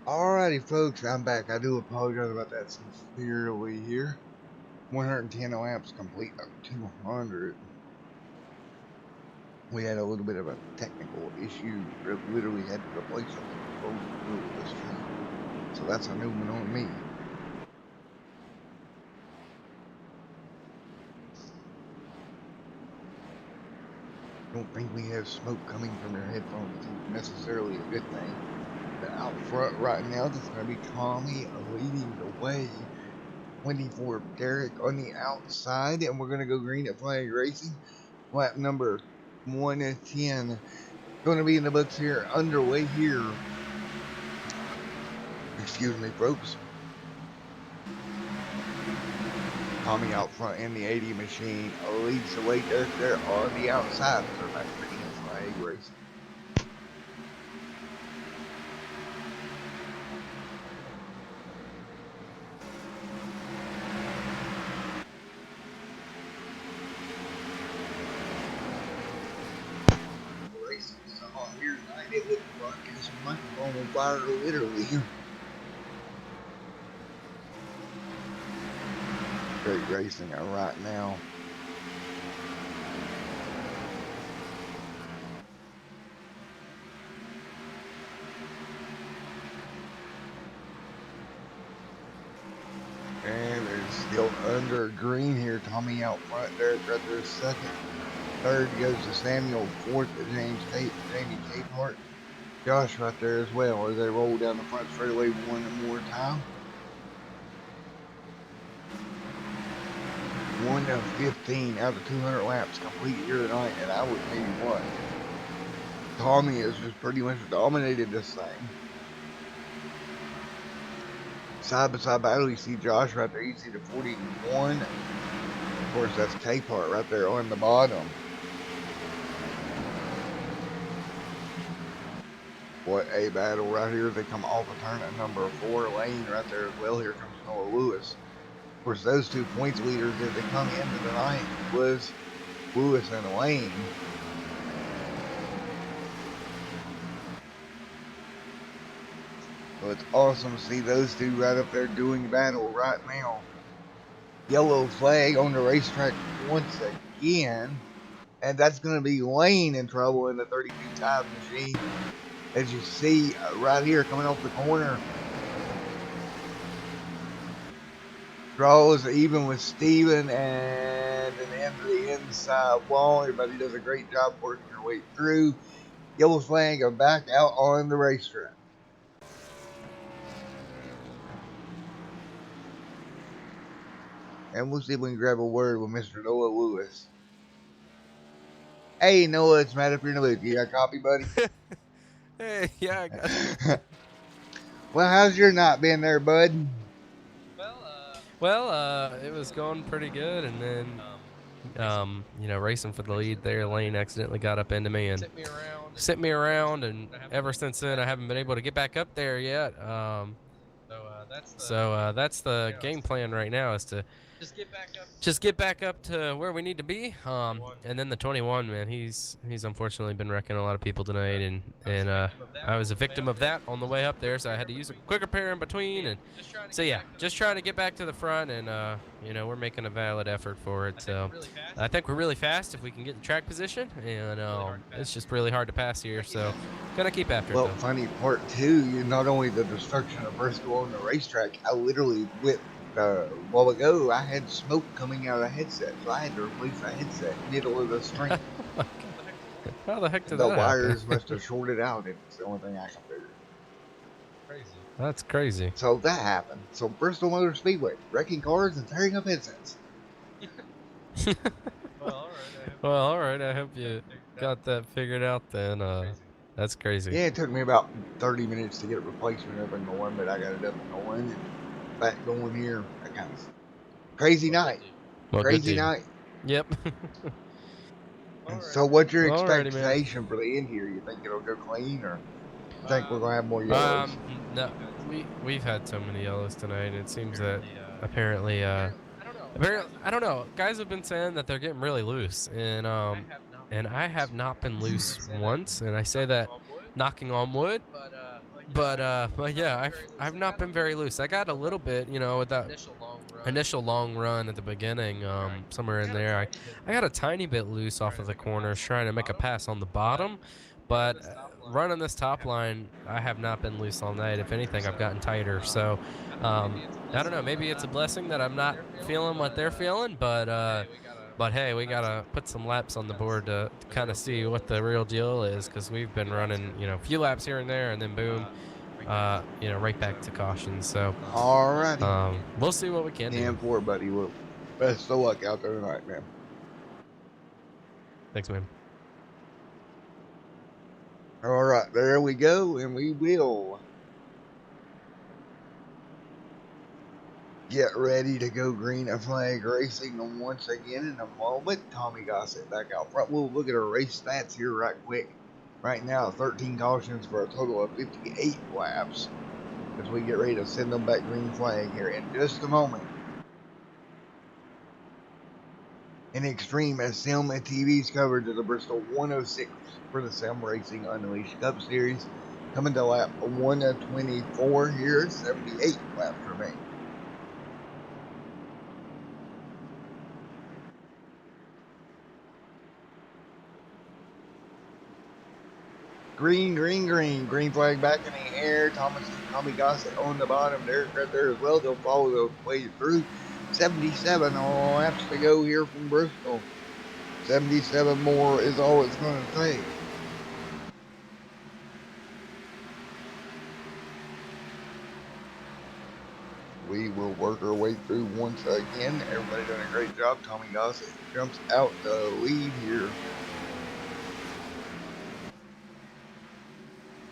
Alrighty, folks, I'm back. I do apologize about that sincerely here. 110 lamps complete of 200. We had a little bit of a technical issue. Literally had to replace a control fluid this time. So that's a new one on me. I don't think we have smoke coming from your headphones. It's necessarily a good thing. But out front right now, that's going to be Tommy leading the way. 24 Derek on the outside, and we're going to go green at Flag Racing. Lap number 110 going to be in the books here, underway here. Excuse me, folks. Tommy out front in the 80 machine leads the way. Derek there on the outside. So back green at Flag Racing. Here tonight, it looks like this microphone on fire, literally. Great racing right now. And they're still under green here. Tommy out front, Derek right there second. Third goes to Samuel. Fourth to Jamie Capehart. Josh right there as well as they roll down the front straightaway one more time. 1 of 15 out of 200 laps complete here tonight, and I would tell you what, Tommy has just pretty much dominated this thing. Side by side battle, you see Josh right there. You see the 41. Of course, that's Capehart right there on the bottom. What a battle right here. They come off a turn at number 4 lane right there as well. Here comes Noah Lewis. Of course, those 2 points leaders as they come into the night was Lewis and Lane. So it's awesome to see those 2 right up there doing battle right now. Yellow flag on the racetrack once again. And that's going to be Lane in trouble in the 32 time machine. As you see right here coming off the corner. Draws even with Steven and then into the inside wall. Everybody does a great job working their way through. Yellow flag are back out on the racetrack. and we'll see if we can grab a word with Mr. Noah Lewis. Hey, Noah, it's Matt up here in the booth. You got a copy, buddy? Hey, yeah, I got Well, how's your night been there, bud? Well, it was going pretty good, and then, racing for the lead there, Lane accidentally got up into me and sent me around, and ever since then, I haven't been able to get back up there yet. So that's the game plan right now, is to just get back up to where we need to be. And then the 21, man, he's unfortunately been wrecking a lot of people tonight, and I was a victim of that on the way up there, so I had to use a quick repair in between. And so yeah, just trying to get back to the front, and we're making a valid effort for it. So I think we're really fast if we can get the track position, and it's just really hard to pass here. So gonna keep after it Well, though. funny part too, not only the destruction of Bristol on the racetrack, I literally went a while ago. I had smoke coming out of the headset, so I had to replace the headset middle of the stream. How the heck did The that happen? wires must have shorted out. It's the only thing I can figure. That's crazy. So that happened. So Bristol Motor Speedway, wrecking cars and tearing up headsets. Well, all right. I hope you got that figured out then. That's crazy. Yeah, it took me about 30 minutes to get a replacement up and going, but I got it up and going and back going here. That kind of crazy night. Well, Crazy night. Yep. So what's your Alrighty, man. expectation for the end here? You think it'll go clean, or you think we're gonna have more yellows? No, we've had so many yellows tonight. It seems that apparently, I don't know. Guys have been saying that they're getting really loose, and I have not been loose once, and I say that knocking on wood. But yeah, I've not been very loose. I got a little bit, with that initial long run at the beginning, somewhere in there. I got a tiny bit loose off of the corners trying to make a pass on the bottom, but running this top line, I have not been loose all night. If anything, I've gotten tighter. So I don't know. Maybe it's a blessing that I'm not feeling what they're feeling, but hey, we gotta put some laps on the board to kind of see what the real deal is, because we've been running, a few laps here and there, and then boom, right back to caution. So, Alrighty. we'll see what we can do. 10-4, buddy. Well, best of luck out there tonight, man. Thanks, man. All right, there we go, and we will get ready to go green flag racing once again in a moment. Tommy Gossett back out front. We'll look at our race stats here right quick. Right now, 13 cautions for a total of 58 laps as we get ready to send them back green flag here in just a moment. In Extreme Sim TV's coverage of the Bristol 106 for the Sim Racing Unleashed Cup Series, coming to lap 124 here, 78 laps remain. Green, green, green. Green flag back in the air. Tommy Gossett on the bottom there, right there as well. They'll follow the way through. 77 laps to go here from Bristol. 77 more is all it's going to take. We will work our way through once again. Everybody doing a great job. Tommy Gossett jumps out the lead here.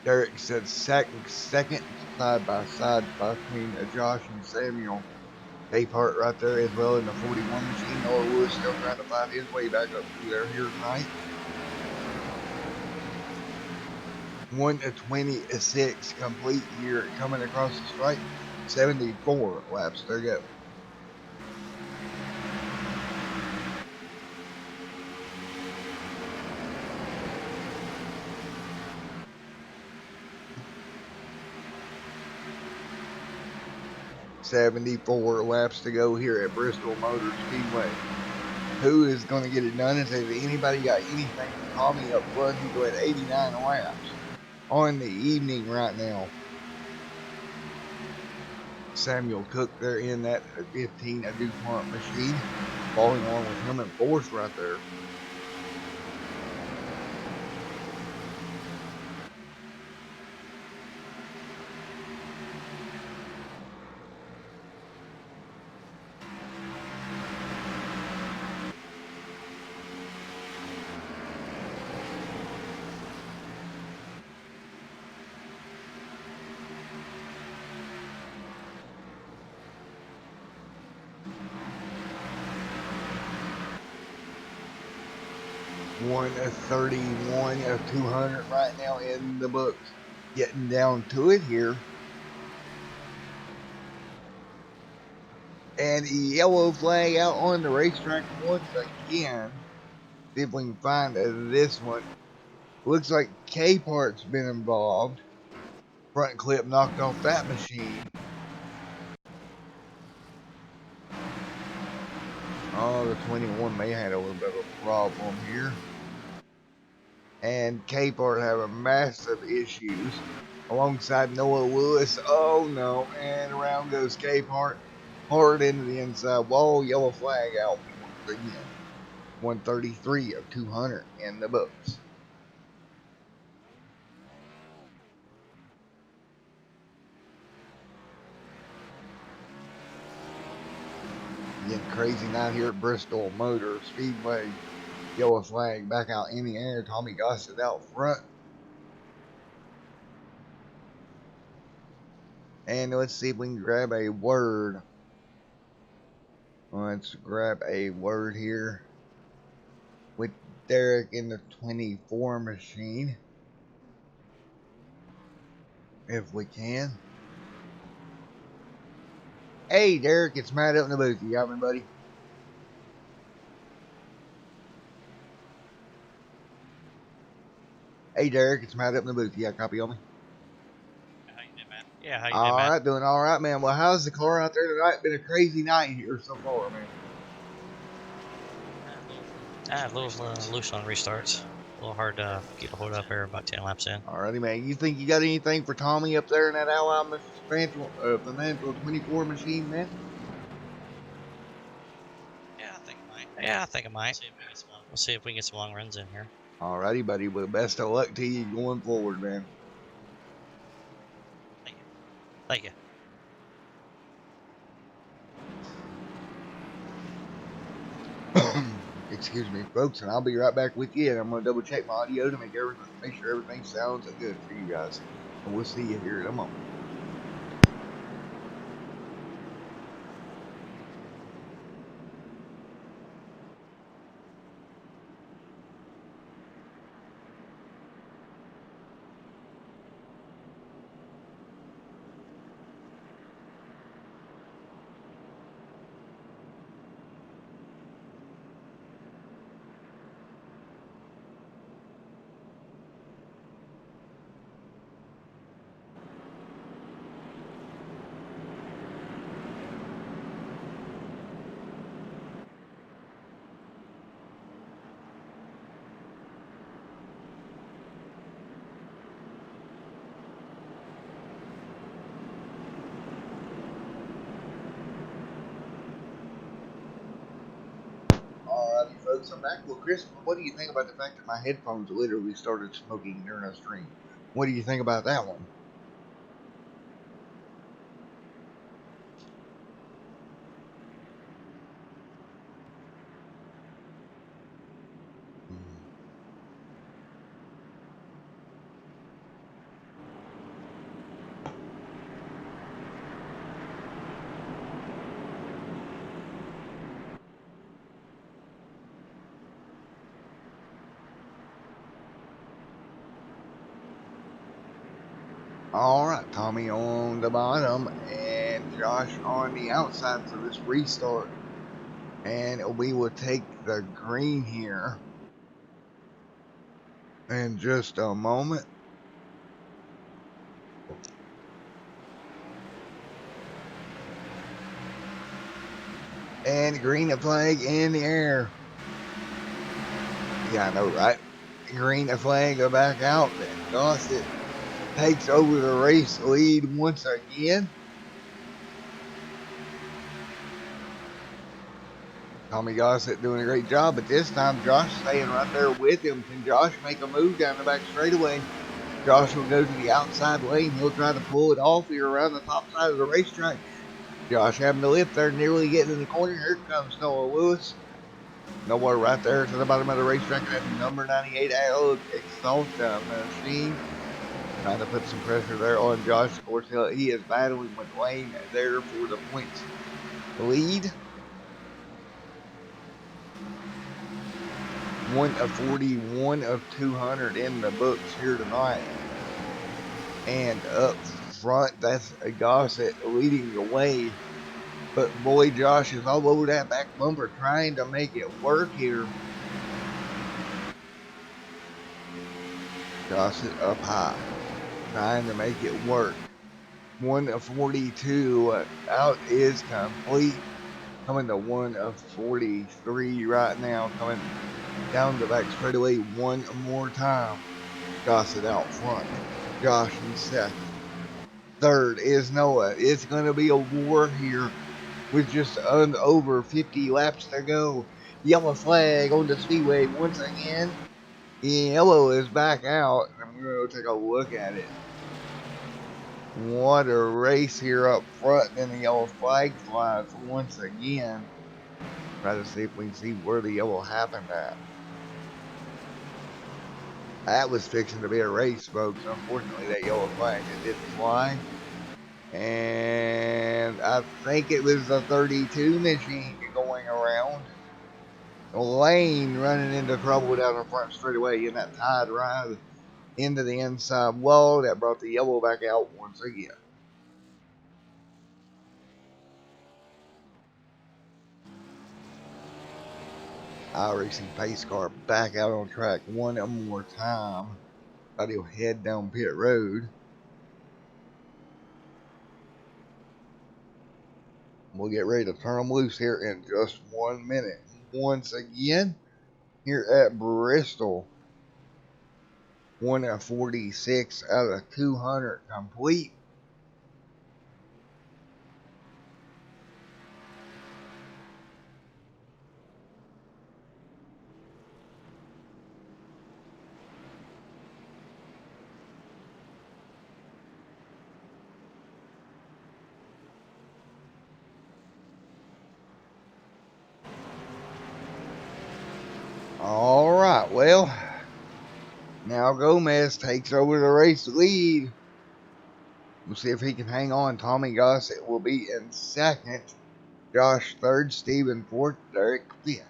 Derek said second side by side between Josh and Samuel. Capehart right there as well in the 41 machine. Noah Lewis still trying to find his way back up through there here tonight. 1:26 complete here coming across the stripe. 74 laps. There you go. $74 laps to go here at Bristol Motor Speedway. Who is going to get it done? And say, if anybody got anything, call me up front. He's going at 89 laps on the evening right now. Samuel Cook there in that 15 at DuPont machine, following along with him in fourth right there. 131 of 200 right now in the books. Getting down to it here. And the yellow flag out on the racetrack once again. See if we can find this one. Looks like K-Part's been involved. Front clip knocked off that machine. Oh, the 21 may have had a little bit of a problem here. And K-Part having massive issues alongside Noah Lewis. Oh no, and around goes K-Part. Hard into the inside wall. Yellow flag out once again. 133 of 200 in the books. Getting crazy night here at Bristol Motor Speedway. Yellow flag back out in the air. Tommy Gossett out front. And let's see if we can grab a word. Let's grab a word here with Derek in the 24 machine. If we can. Hey, Derek, it's Matt up in the booth. You got me, buddy? Hey, Derek, it's Matt up in the booth. You got a copy on me? How you doing, man? Yeah, how you All doing, man? right, doing all right, man. Well, how's the car out there tonight? Been a crazy night here so far, man. A little loose on restarts. A little hard to get a hold up here about 10 laps in. Alrighty, man. You think you got anything for Tommy up there in that Ally Financial 24 machine, man? Yeah, I think I might. Yeah, I think I might. We'll see if we can get some long runs in here. Alrighty, buddy. Well, best of luck to you going forward, man. Thank you. Thank you. Excuse me, folks, and I'll be right back with you. And I'm going to double check my audio to make sure everything sounds good for you guys. And we'll see you here in a moment. Alrighty, folks, I'm back. Well, Chris, what do you think about the fact that my headphones literally started smoking during a stream? What do you think about that one? Alright, Tommy on the bottom and Josh on the outside for this restart. And we will take the green here in just a moment. And green flag in the air. Yeah, I know, right? Green flag go back out. And Gossett takes over the race lead once again. Tommy Gossett doing a great job, but this time Josh staying right there with him. Can Josh make a move down the back straightaway? Josh will go to the outside lane. He'll try to pull it off here around the top side of the racetrack. Josh having to lift there, nearly getting in the corner. Here comes Noah Lewis. Noah right there to the bottom of the racetrack. That number 98 exhaust machine. Trying to put some pressure there on Josh. Of course, he is battling with Wayne there for the points lead. 1 of 40, 1 of 200 in the books here tonight. And up front, that's a Gossett leading the way. But boy, Josh is all over that back bumper trying to make it work here. Gossett up high, trying to make it work. 1 of 42 out is complete. Coming to 1 of 43 right now. Coming down the back straightaway one more time. Gossett out front. Josh in second. Third is Noah. It's going to be a war here with just over 50 laps to go. Yellow flag on the speedway once again. Yellow is back out, and we're going to take a look at it. What a race here up front, and the yellow flag flies once again. Try to see if we can see where the yellow happened at. That was fixing to be a race, folks. Unfortunately, that yellow flag, it didn't fly. And I think it was the 32 machine going around. Lane running into trouble down the front straightaway in that tied ride into the inside wall that brought the yellow back out once again. iRacing pace car back out on track one more time. But he'll head down pit road. We'll get ready to turn them loose here in just 1 minute. Once again, here at Bristol, 1 of 46 out of 200 complete. All right, well, now Gomez takes over the race lead. We'll see if he can hang on. Tommy Gossett will be in second. Josh third. Steven fourth. Derek fifth.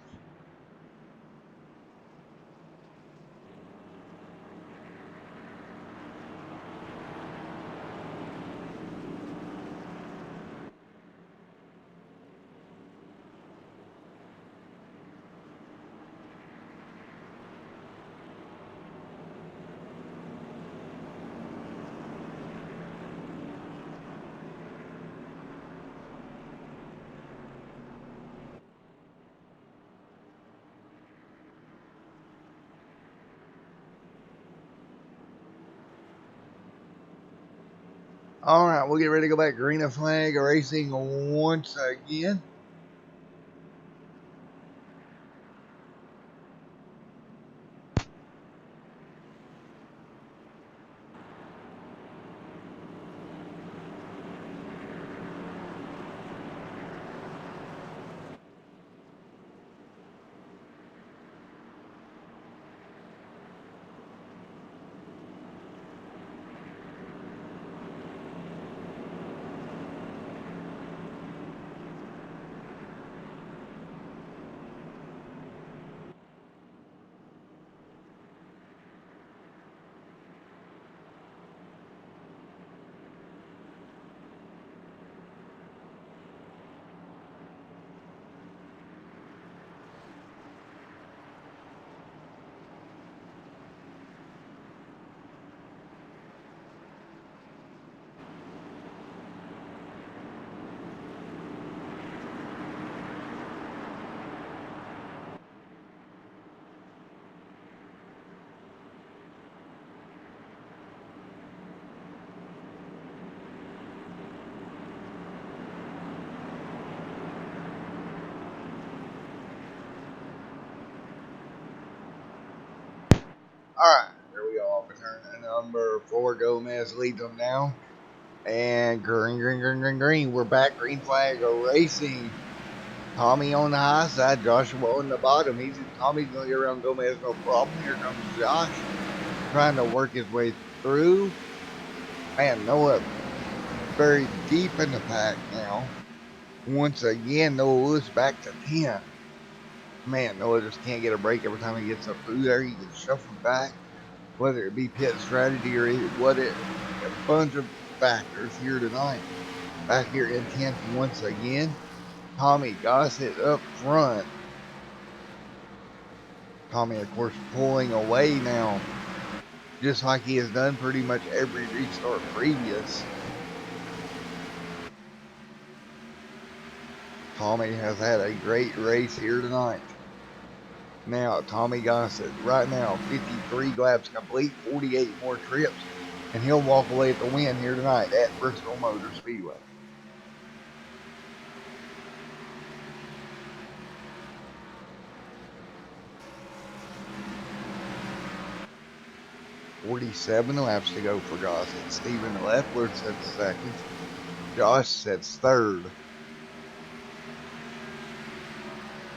All right, we'll get ready to go back. Green flag racing once again. All right, here we go. Off of turn number 4. Gomez leads them now. And green. We're back. Green flag racing. Tommy on the high side. Joshua on the bottom. Tommy's going to get around Gomez, no problem. Here comes Josh trying to work his way through. Man, Noah very deep in the pack now. Once again, Noah Lewis back to 10. Man, Noah just can't get a break every time he gets up through there. He gets shuffled back, whether it be pit strategy or what it, a bunch of factors here tonight. Back here in 10th once again. Tommy Gossett up front. Tommy, of course, pulling away now, just like he has done pretty much every restart previous. Tommy has had a great race here tonight. Now, Tommy Gossett, right now, 53 laps complete, 48 more trips, and he'll walk away at the win here tonight at Bristol Motor Speedway. "47 laps to go for Gossett. Stephen Leffler sets second. Josh sets third.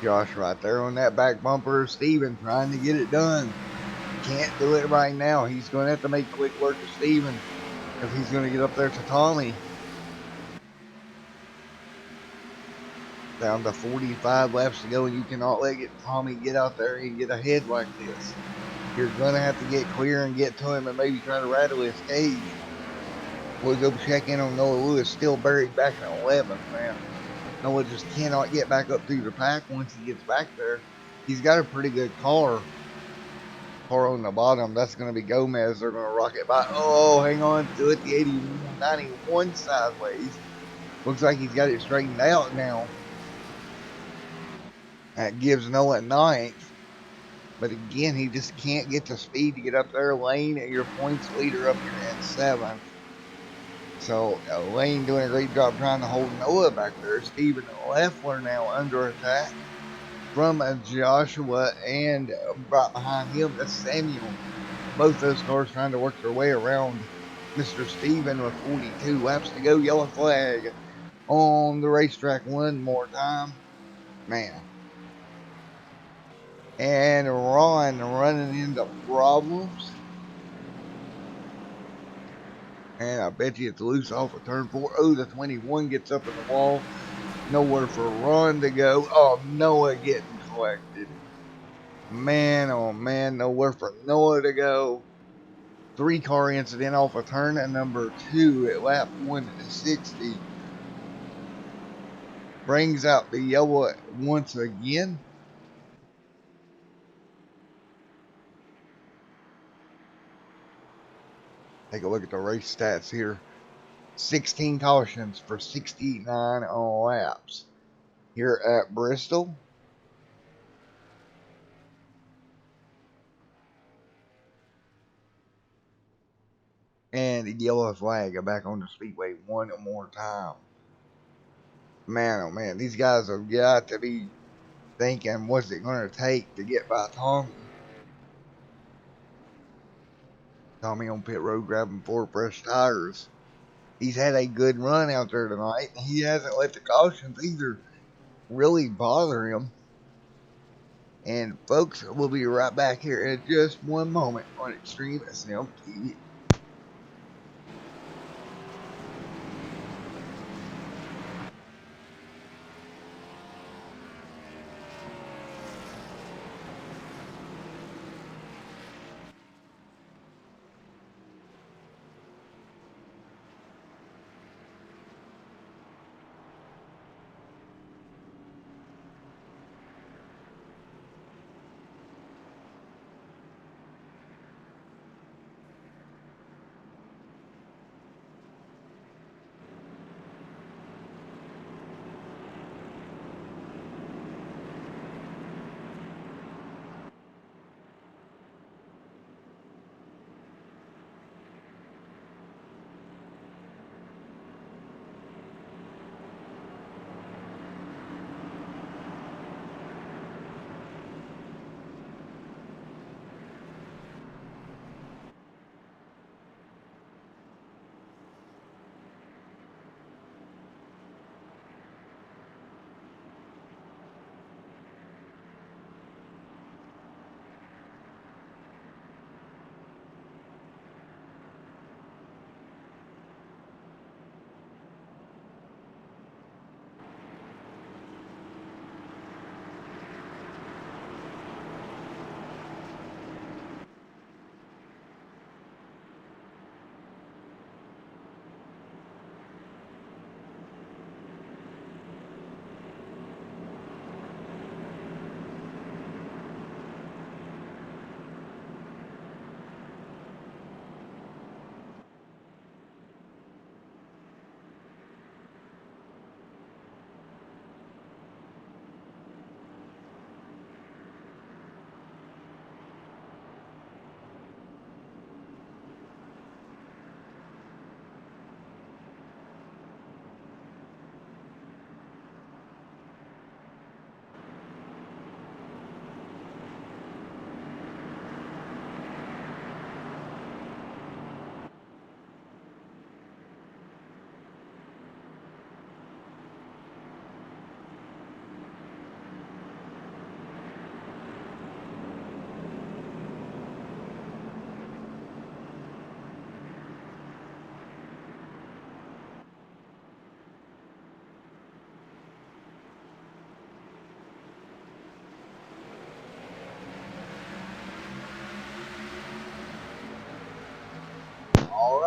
Josh right there on that back bumper. Steven trying to get it done. Can't do it right now. He's going to have to make quick work of Steven if he's going to get up there to Tommy. Down to 45 laps to go, and you cannot let Tommy get out there and get ahead like this. You're going to have to get clear and get to him and maybe try to rattle his cage. We'll go check in on Noah Lewis, still buried back in 11th, man. Noah just cannot get back up through the pack once he gets back there. He's got a pretty good car. Car on the bottom, that's going to be Gomez. They're going to rock it by. Oh, hang on to it. The 91 sideways. Looks like he's got it straightened out now. That gives Noah 9th. But again, he just can't get the speed to get up there. Lane, your points leader, up here at 7th. So Lane doing a great job trying to hold Noah back there. Stephen Leffler now under attack from Joshua, and right behind him, that's Samuel. Both those cars trying to work their way around Mr. Stephen with 42 laps to go. Yellow flag on the racetrack one more time. Man. And Ron running into problems. And I bet you it's loose off of turn 4. Oh, the 21 gets up in the wall. Nowhere for Ron to go. Oh, Noah getting collected. Man, oh man, nowhere for Noah to go. 3-car incident off of turn at number 2 at lap 160. Brings out the yellow once again. Take a look at the race stats here. 16 cautions for 69 laps here at Bristol. And yellow flag back on the speedway one more time. Man, oh man, these guys have got to be thinking, what's it going to take to get by Tommy? Tommy on pit road grabbing 4 fresh tires. He's had a good run out there tonight. He hasn't let the cautions either really bother him. And folks, we'll be right back here in just one moment on Extreme SM TV.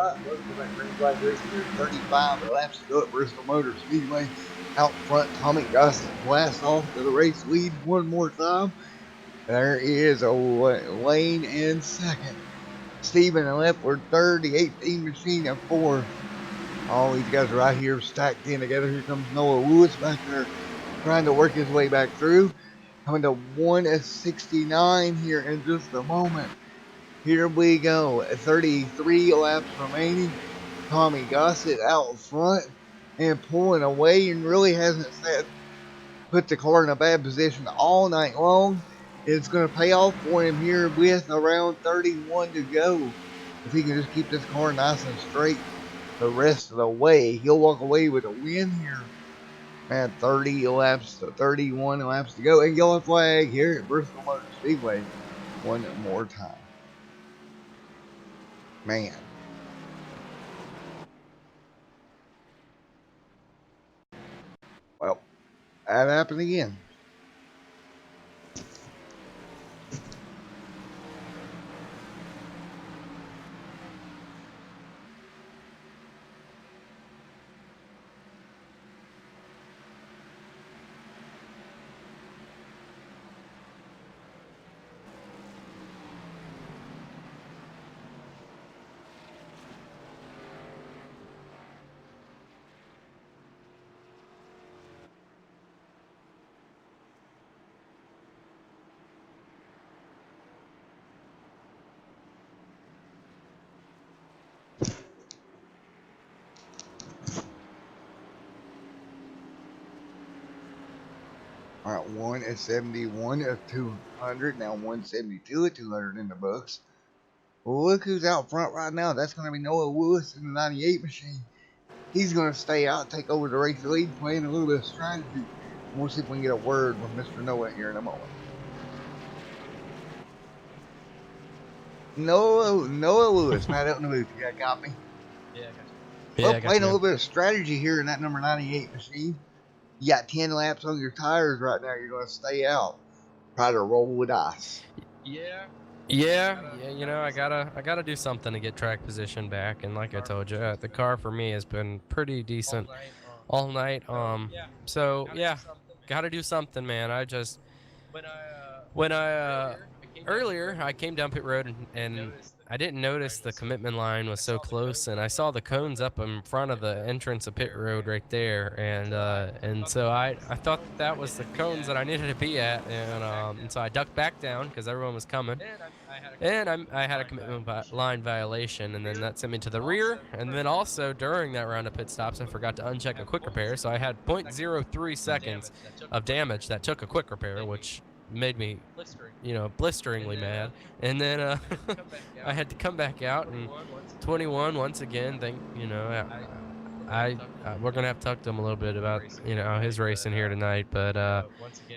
right, welcome back to Green Flag Racing. There's 35 laps to go at Bristol Motor Speedway. Out front, Tommy Gossett blasts off to the race lead one more time. There is a Lane in second. Steven and Leffler third, the 18 machine in fourth. All these guys right here stacked in together. Here comes Noah Lewis back there trying to work his way back through. Coming to 1:69 here in just a moment. Here we go. 33 laps remaining. Tommy Gossett out front and pulling away and really hasn't put the car in a bad position all night long. It's going to pay off for him here with around 31 to go. If he can just keep this car nice and straight the rest of the way, he'll walk away with a win here. Man, 30 laps to 31 laps to go. And yellow flag here at Bristol Motor Speedway one more time. Man. Well, that happened again. All right, 1:71 of 200. Now 1:72 of 200 in the books. Well, look who's out front right now. That's going to be Noah Lewis in the 98 machine. He's going to stay out, take over the race lead, playing a little bit of strategy. We'll see if we can get a word from Mr. Noah here in a moment. Noah Lewis, Matt out in the booth. You got me? Yeah, I got Yeah, Well, I got playing a you, little bit of strategy here in that number 98 machine. You got 10 laps on your tires right now. You're going to stay out. Try to roll with dice. Yeah. Yeah, you know, I gotta do something to get track position back. And like I told you, the car for me has been pretty decent all night. So yeah, gotta do something, man. I just when I earlier I came down pit road and I didn't notice the commitment line was so close, and I saw the cones up in front of the entrance of pit road right there, and so I thought that was the cones that I needed to be at, and so I ducked back down because everyone was coming, and I had a commitment line violation, and then that sent me to the rear, and then also during that round of pit stops I forgot to uncheck a quick repair, so I had 0.03 seconds of damage that took a quick repair, which made me, you know, blisteringly mad. And then I had to come back out, and 21 once again. We're gonna have to talk to him a little bit about, you know, his racing here tonight. But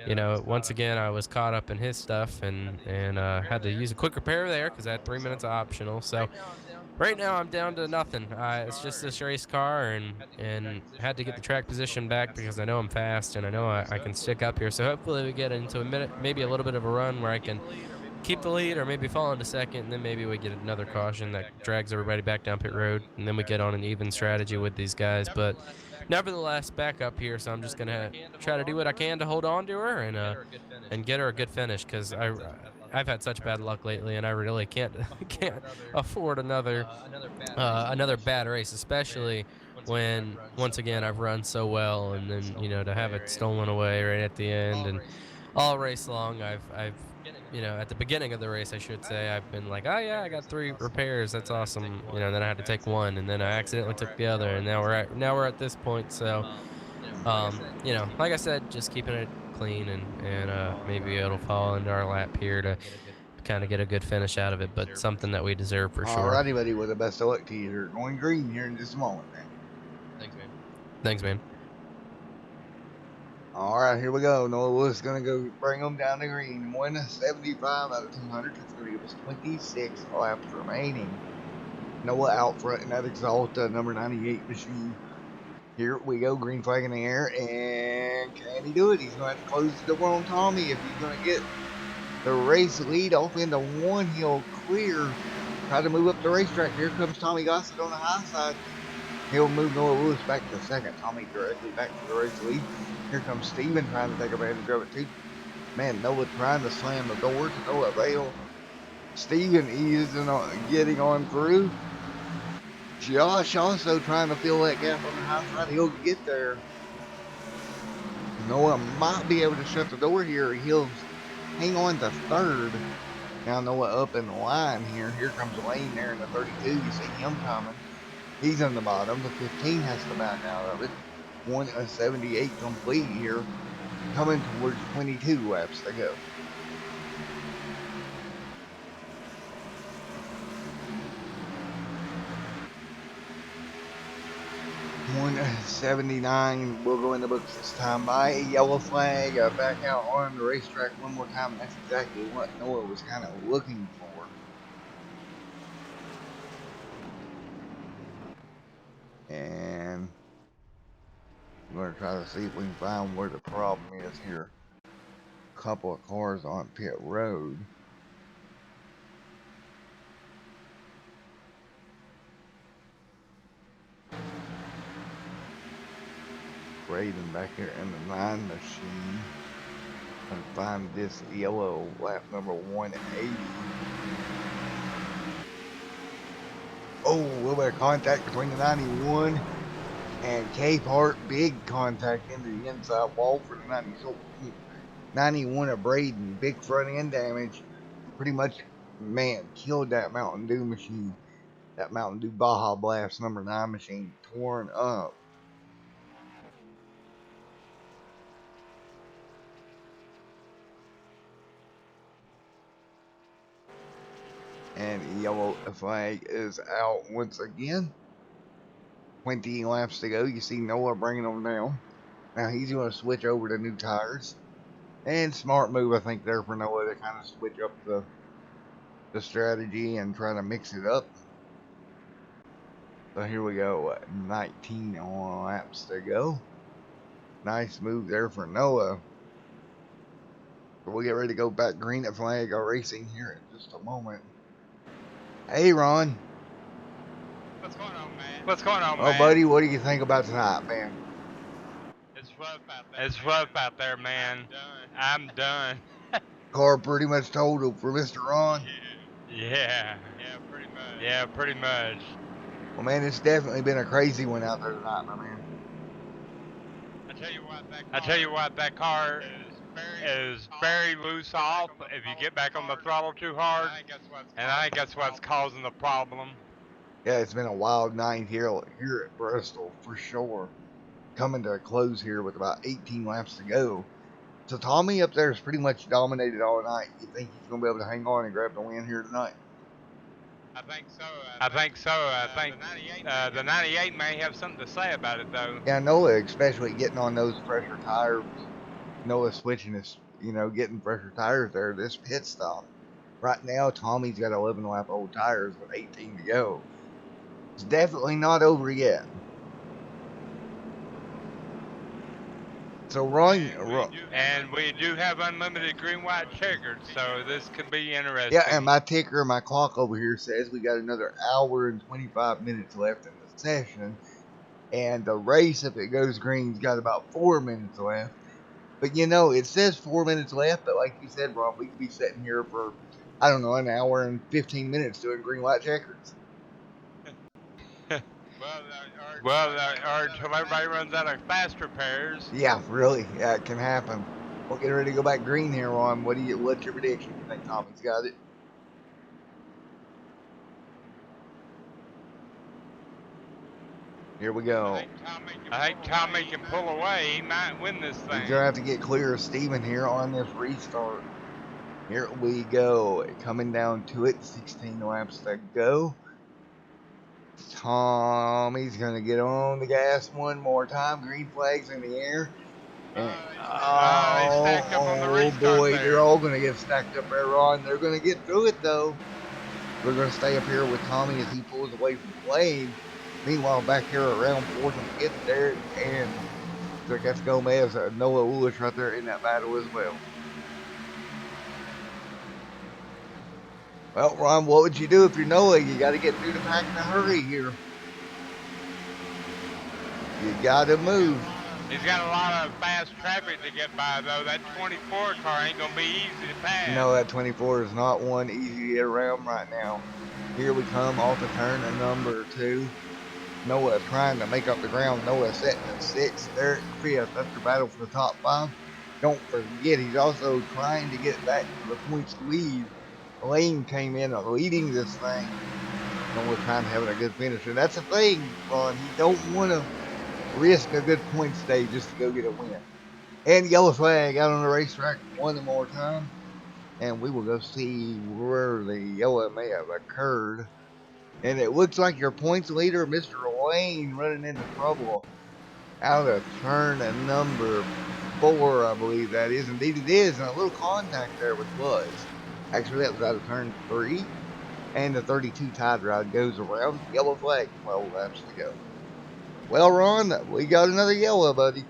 you know, once again I was caught up in his stuff and had to use a quick repair there because I had 3 minutes optional. So right now I'm down to nothing. It's just this race car, and had to get the track position back because I know I'm fast and I know I can stick up here. So hopefully we get into a minute, maybe a little bit of a run where I can keep the lead or maybe fall into second, and then maybe we get another caution that drags everybody back down pit road, and then we get on an even strategy with these guys. But nevertheless, back up here, so I'm just gonna try to do what I can to hold on to her and get her a good finish, because I've had such bad luck lately, and I really can't afford another bad race, especially when once again I've run so well, and then, you know, to have it stolen away right at the end. And all race long I've you know, at the beginning of the race I should say, I've been like, oh yeah, I got 3 repairs, that's awesome, you know, and then I had to take 1, and then I accidentally took the other, and now we're at this point. So you know, like I said, just keeping it clean, and maybe it'll fall into our lap here to kind of get a good finish out of it, but something that we deserve for sure. Alrighty, buddy, with the best of luck to you. You're going green here in just a moment, man. Thanks, man. All right, here we go. Noah Lewis is going to go bring them down to green. 175 out of 200. That's going to give us 26 laps remaining. Noah out front in that Exalta number 98 machine. Here we go. Green flag in the air. And can he do it? He's going to have to close the door on Tommy if he's going to get the race lead off into one. He'll clear try to move up the racetrack. Here comes Tommy Gossett on the high side. He'll move Noah Lewis back to second. Tommy directly back to the race lead. Here comes Steven trying to take advantage of it too. Man, Noah trying to slam the door to no avail. Steven easing on, getting on through. Josh also trying to fill that gap on the high side. He'll get there. Noah might be able to shut the door here. He'll hang on to third. Now Noah up in the line here. Here comes Lane there in the 32. You see him coming. He's in the bottom. The 15 has to back out of it. 178 complete here. Coming towards 22 laps to go. $179 will go in the books this time by a yellow flag. Back out on the racetrack one more time. That's exactly what Noah was kind of looking for. And I'm going to try to see if we can find where the problem is here. A couple of cars on pit road. Braden back here in the 9 machine. And find this yellow lap number 180. Oh, a little bit of contact between the 91 and K-Part. Big contact into the inside wall for the 91 of Braden. Big front end damage. Pretty much, man, killed that Mountain Dew machine. That Mountain Dew Baja Blast number 9 machine torn up. And yellow flag is out once again. 20 laps to go. You see Noah bringing them down. Now he's going to switch over to new tires. And smart move, I think, there for Noah to kind of switch up the strategy and try to mix it up. So here we go. 19 laps to go. Nice move there for Noah. So we'll get ready to go back green at flag racing here in just a moment. Hey, Ron. What's going on, man? What's going on, Oh, man? buddy, what do you think about tonight, man? It's rough out there. It's rough out there, man. I'm done. Car pretty much totaled for Mr. Ron. Yeah. Yeah, pretty much. Yeah, pretty much. Well, man, it's definitely been a crazy one out there tonight, my man. I tell you what, that car is very loose off if you get back on the throttle too hard. And I think that's what's causing the problem. Yeah, it's been a wild night here at Bristol, for sure. Coming to a close here with about 18 laps to go. So Tommy up there has pretty much dominated all night. You think he's going to be able to hang on and grab the win here tonight? I think so. I think the 98 may have something to say about it, though. Yeah, Noah, especially getting on those fresher tires. Noah switching his, getting fresher tires there. This pit stop. Right now, Tommy's got 11 lap old tires with 18 to go. It's definitely not over yet. So Ron, and we do have unlimited green, white, checkered, so this could be interesting. Yeah, and my clock over here says we got another hour and 25 minutes left in the session, and the race, if it goes green's got about 4 minutes left. But it says 4 minutes left, but like you said, Ron, we could be sitting here for, I don't know, an hour and 15 minutes doing green, white, checkers. Well, or until everybody runs out of fast repairs. Yeah, really. Yeah, it can happen. We'll get ready to go back green here, Ron. What's your prediction? You think Tommy's got it? Here we go. I think Tommy can pull away. He might win this thing. He's going to have to get clear of Steven here on this restart. Here we go. Coming down to it. 16 laps to go. Tommy's going to get on the gas one more time. Green flags in the air. And, stacked up on the restart boy, there. they're all going to get stacked up there, Ron. They're going to get through it, though. We're going to stay up here with Tommy as he pulls away from the lane. Meanwhile, back here around 4th and 5th there, and that's Gomez, Noah Lewis right there in that battle as well. Well, Ron, what would you do if you're Noah? You got to get through the pack in a hurry here. You got to move. He's got a lot of fast traffic to get by, though. That 24 car ain't gonna be easy to pass. No, that 24 is not one easy to get around right now. Here we come off the turn at number 2. Noah trying to make up the ground. Noah setting at 6th. Eric 5th. That's the battle for the top 5. Don't forget, he's also trying to get back to the points lead. Lane came in leading this thing. Noah trying to have a good finish. And that's the thing, Ron. He don't want to risk a good points day just to go get a win. And yellow flag out on the racetrack one more time. And we will go see where the yellow may have occurred. And it looks like your points leader, Mr. Lane, running into trouble out of turn at number 4, I believe that is. Indeed it is. And a little contact there with Buzz. Actually, that was out of turn 3. And the 32 tide rod goes around. Yellow flag. 12 laps to go. Well, Ron, we got another yellow, buddy.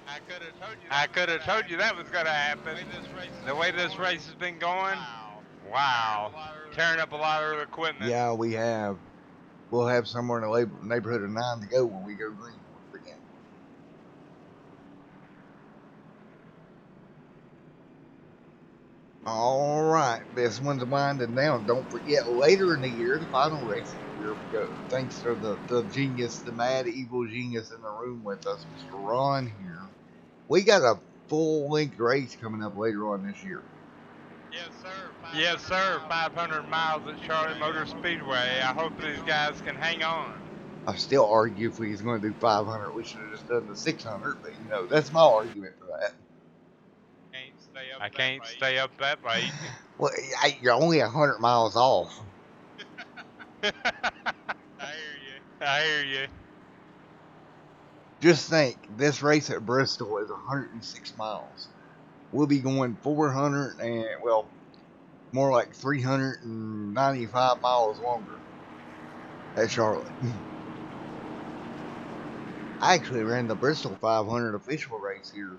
I could have told you that was gonna happen. The way this race has been going, wow, tearing up a lot of equipment. Yeah, we have. We'll have somewhere in the neighborhood of 9 to go when we go green once again. All right, this one's winding down. Don't forget, later in the year, the final race of the year, we go, thanks to the genius, the mad evil genius in the room with us, Mr. Ron here. We got a full-length race coming up later on this year. Yes, sir. 500 miles at Charlotte Motor Speedway. I hope these guys can hang on. I still argue if we was going to do 500, we should have just done the 600, but you know, that's my argument for that. I can't stay up that late. Well, you're only 100 miles off. I hear you. Just think, this race at Bristol is 106 miles. We'll be going 400 and, well, more like 395 miles longer at Charlotte. I actually ran the Bristol 500 official race here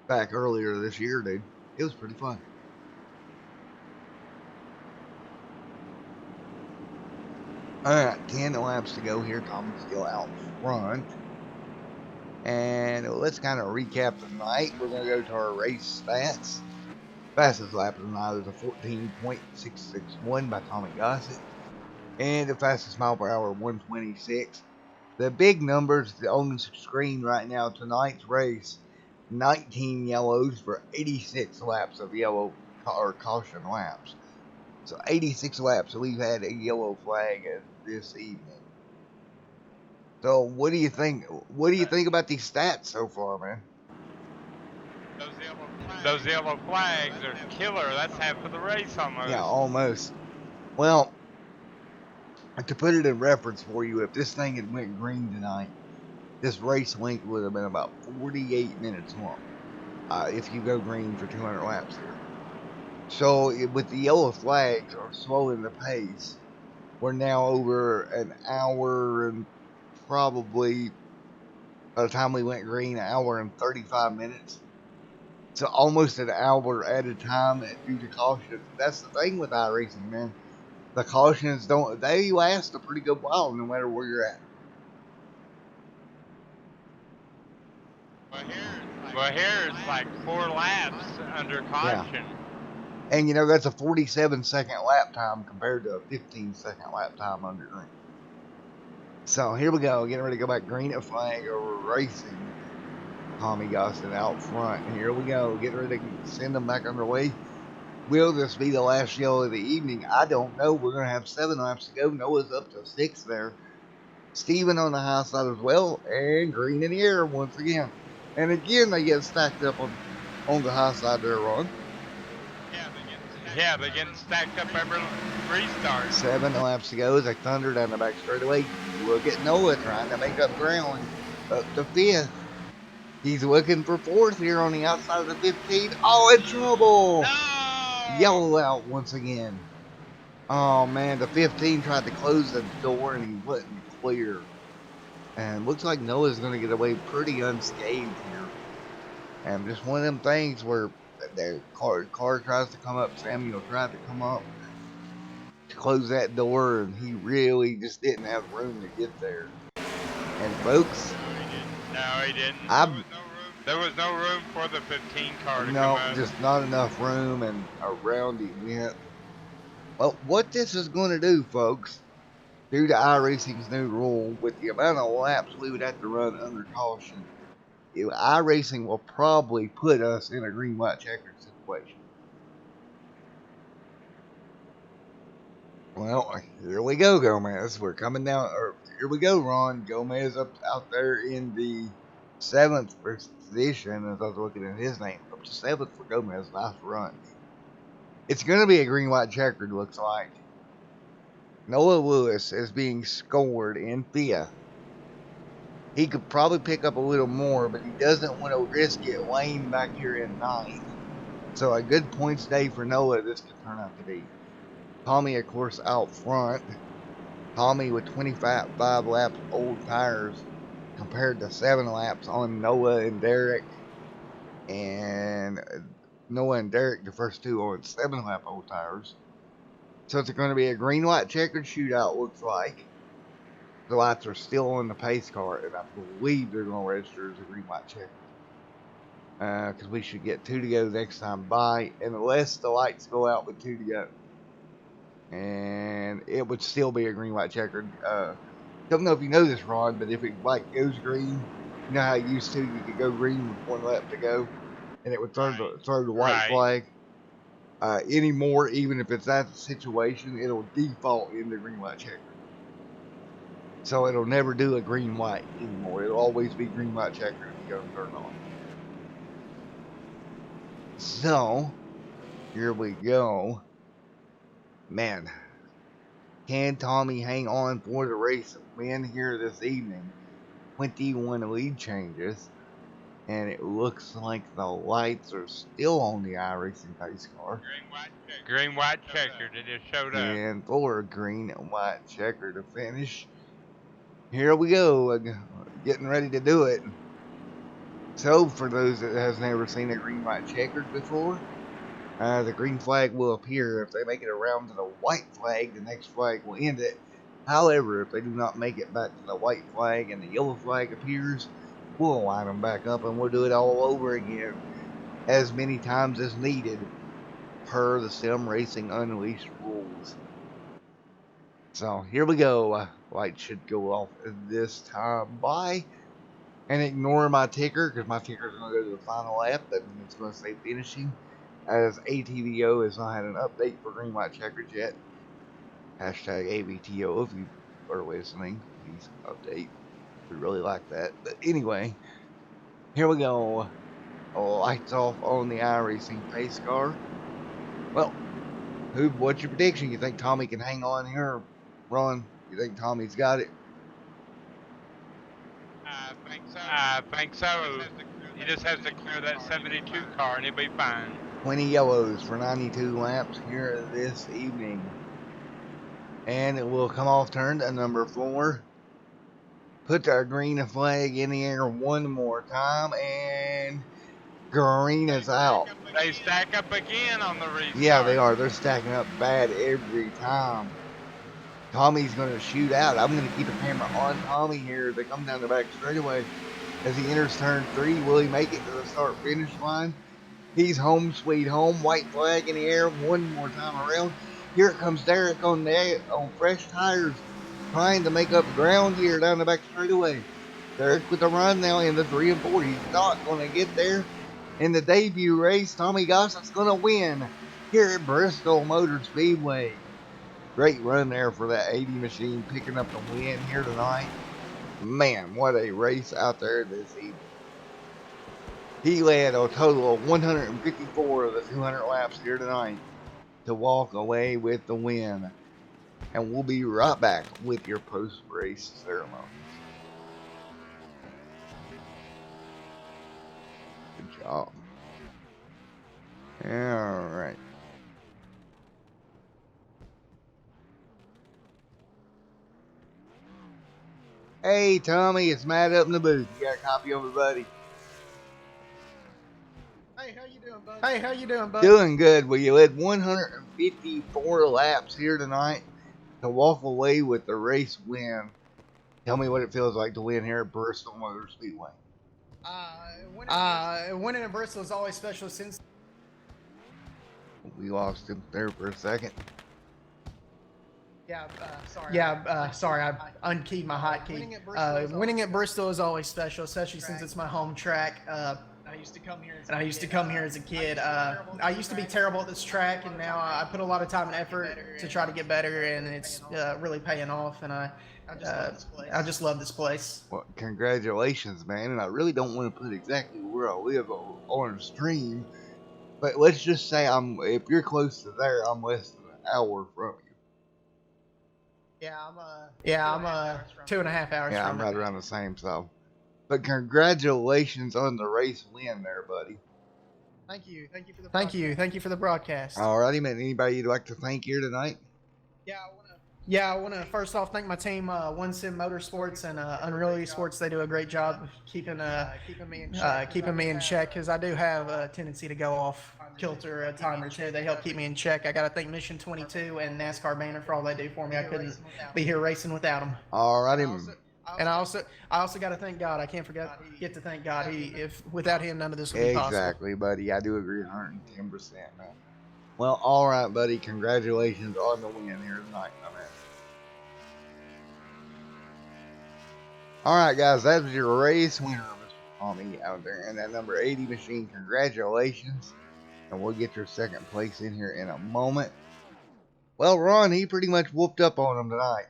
back earlier this year, dude. It was pretty fun. Alright, 10 laps to go here. Tommy's still out front. And let's kind of recap the night. We're going to go to our race stats. Fastest lap of the night is a 14.661 by Tommy Gossett. And the fastest mile per hour, 126. The big numbers on the screen right now, tonight's race, 19 yellows for 86 laps of yellow or caution laps. So 86 laps, so we've had a yellow flag this evening. So what do you think? What do you think about these stats so far, man? Those yellow flags are killer. That's half of the race almost. Yeah, almost. Well, to put it in reference for you, if this thing had went green tonight, this race length would have been about 48 minutes long. If you go green for 200 laps here. So with the yellow flags are slowing the pace, we're now over an hour and probably, by the time we went green, an hour and 35 minutes. So almost an hour at a time due to caution. That's the thing with iRacing, man. The cautions they last a pretty good while no matter where you're at. Well, here it's like 4 laps under caution. Yeah. And you know, that's a 47-second lap time compared to a 15-second lap time under green. So here we go, getting ready to go back green at flag over racing. Tommy Gossett out front. Here we go, getting ready to send them back underway. Will this be the last yellow of the evening? I don't know. We're going to have 7 laps to go. Noah's up to 6 there. Steven on the high side as well. And green in the air once again. And again, they get stacked up on the high side there, Ron. Yeah, they're getting stacked up every restart. 7 laps to go as they thunder down the back straightaway. Look at Noah trying to make up ground up to 5th. He's looking for 4th here on the outside of the 15. Oh, in trouble! No! Yellow out once again. Oh man, the 15 tried to close the door and he wasn't clear. And looks like Noah's going to get away pretty unscathed here. And just one of them things where The car tries to come up. Samuel tried to come up to close that door, and he really just didn't have room to get there. And folks, No, he didn't. I There was no room for the 15 car to come no, up. just not enough room, and around he went. Well, what this is going to do, folks, due to iRacing's new rule, with the amount of laps we would have to run under caution, iRacing will probably put us in a green, white, checkered situation. Well, here we go, Gomez. We're coming down. Or here we go, Ron. Gomez up out there in the 7th position, as I was looking at his name. Up to 7th for Gomez. Nice run. It's going to be a green, white, checkered, looks like. Noah Lewis is being scored in FIA. He could probably pick up a little more, but he doesn't want to risk it laying back here in 9th. So a good points day for Noah this could turn out to be. Tommy, of course, out front. Tommy with 25 laps old tires compared to 7 laps on Noah and Derek. And Noah and Derek, the first two, on 7 lap old tires. So it's going to be a green, white, checkered shootout, looks like. The lights are still on the pace car, and I believe they're going to register as a green, white, checkered. Because we should get 2 to go next time by, unless the lights go out with 2 to go. And it would still be a green, white, checkered. Don't know if you know this, Ron, but if it like goes green, you know how it used to, you could go green with 1 lap to go, and it would throw the white flag. Anymore, even if it's that situation, it'll default into green, white, checkered. So it'll never do a green, white anymore. It'll always be green, white, checkered if you go and turn it on. So here we go. Man, can Tommy hang on for the race win here this evening? 21 lead changes, and it looks like the lights are still on the iRacing pace car. Green, white, checkered. It just showed up. And for a green and white checker to finish. Here we go, getting ready to do it. So, for those that has never seen a green, white, checkered before, the green flag will appear. If they make it around to the white flag, the next flag will end it. However, if they do not make it back to the white flag and the yellow flag appears, we'll line them back up and we'll do it all over again as many times as needed per the Sim Racing Unleashed rules. So here we go. Light should go off this time by. And ignore my ticker, because my ticker is going to go to the final lap. That means it's going to say finishing, as ATVO has not had an update for green, white, checkered yet. Hashtag AVTO if you are listening. Please update. We really like that. But anyway, here we go. Lights off on the iRacing pace car. Well, what's your prediction? You think Tommy can hang on here? Ron, you think Tommy's got it? I think so. He just has to clear that 72 car and he'll be fine. 20 yellows for 92 laps here this evening. And it will come off turn to number 4. Put our green flag in the air one more time, and green is out. They stack up again on the restart. Yeah, they are. They're stacking up bad every time. Tommy's going to shoot out. I'm going to keep a camera on Tommy here as they come down the back straightaway. As he enters turn 3, will he make it to the start-finish line? He's home sweet home. White flag in the air one more time around. Here it comes Derek on fresh tires, trying to make up ground here down the back straightaway. Derek with the run now in the 3 and 4. He's not going to get there. In the debut race, Tommy Gossett's going to win here at Bristol Motor Speedway. Great run there for that 80 machine, picking up the win here tonight. Man, what a race out there this evening. He led a total of 154 of the 200 laps here tonight to walk away with the win. And we'll be right back with your post-race ceremonies. Good job. All right. Hey, Tommy, it's Matt up in the booth. You got a copy of it, buddy? Hey, how you doing, bud? Hey, how you doing, bud? Doing good. Well, you led 154 laps here tonight to walk away with the race win. Tell me what it feels like to win here at Bristol Motor Speedway. Winning at Bristol is always special since. We lost him there for a second. Sorry, I unkeyed my hotkey. Winning at Bristol is always special, especially since it's my home track. I used to come here as a kid. I used to be terrible at this track, and now I put a lot of time and effort to try to get better, and it's really paying off. And I just love this place. Well, congratulations, man. And I really don't want to put exactly where I live on the stream, but let's just say if you're close to there, I'm less than an hour from you. I'm 2.5 hours. Yeah, I'm right around the same. So, but congratulations on the race win there, buddy. Thank you for the broadcast. Alrighty, man. Anybody you'd like to thank here tonight? I want to first off thank my team, One Sim Motorsports and Unreal Esports. They do a great job keeping me in check because I do have a tendency to go off kilter a time or two. They help keep me in check. I got to thank Mission 22 and NASCAR Banner for all they do for me. I couldn't be here racing without them. Alrighty. And I also got to thank God. I can't get to thank God. Without him, none of this would be possible. Exactly, buddy. I do agree 110%, man. Well, all right, buddy. Congratulations on the win here tonight, my man. All right, guys. That was your race winner, Mr. Tommy, out there in that number 80 machine. Congratulations. And we'll get your second place in here in a moment. Well, Ron, he pretty much whooped up on him tonight.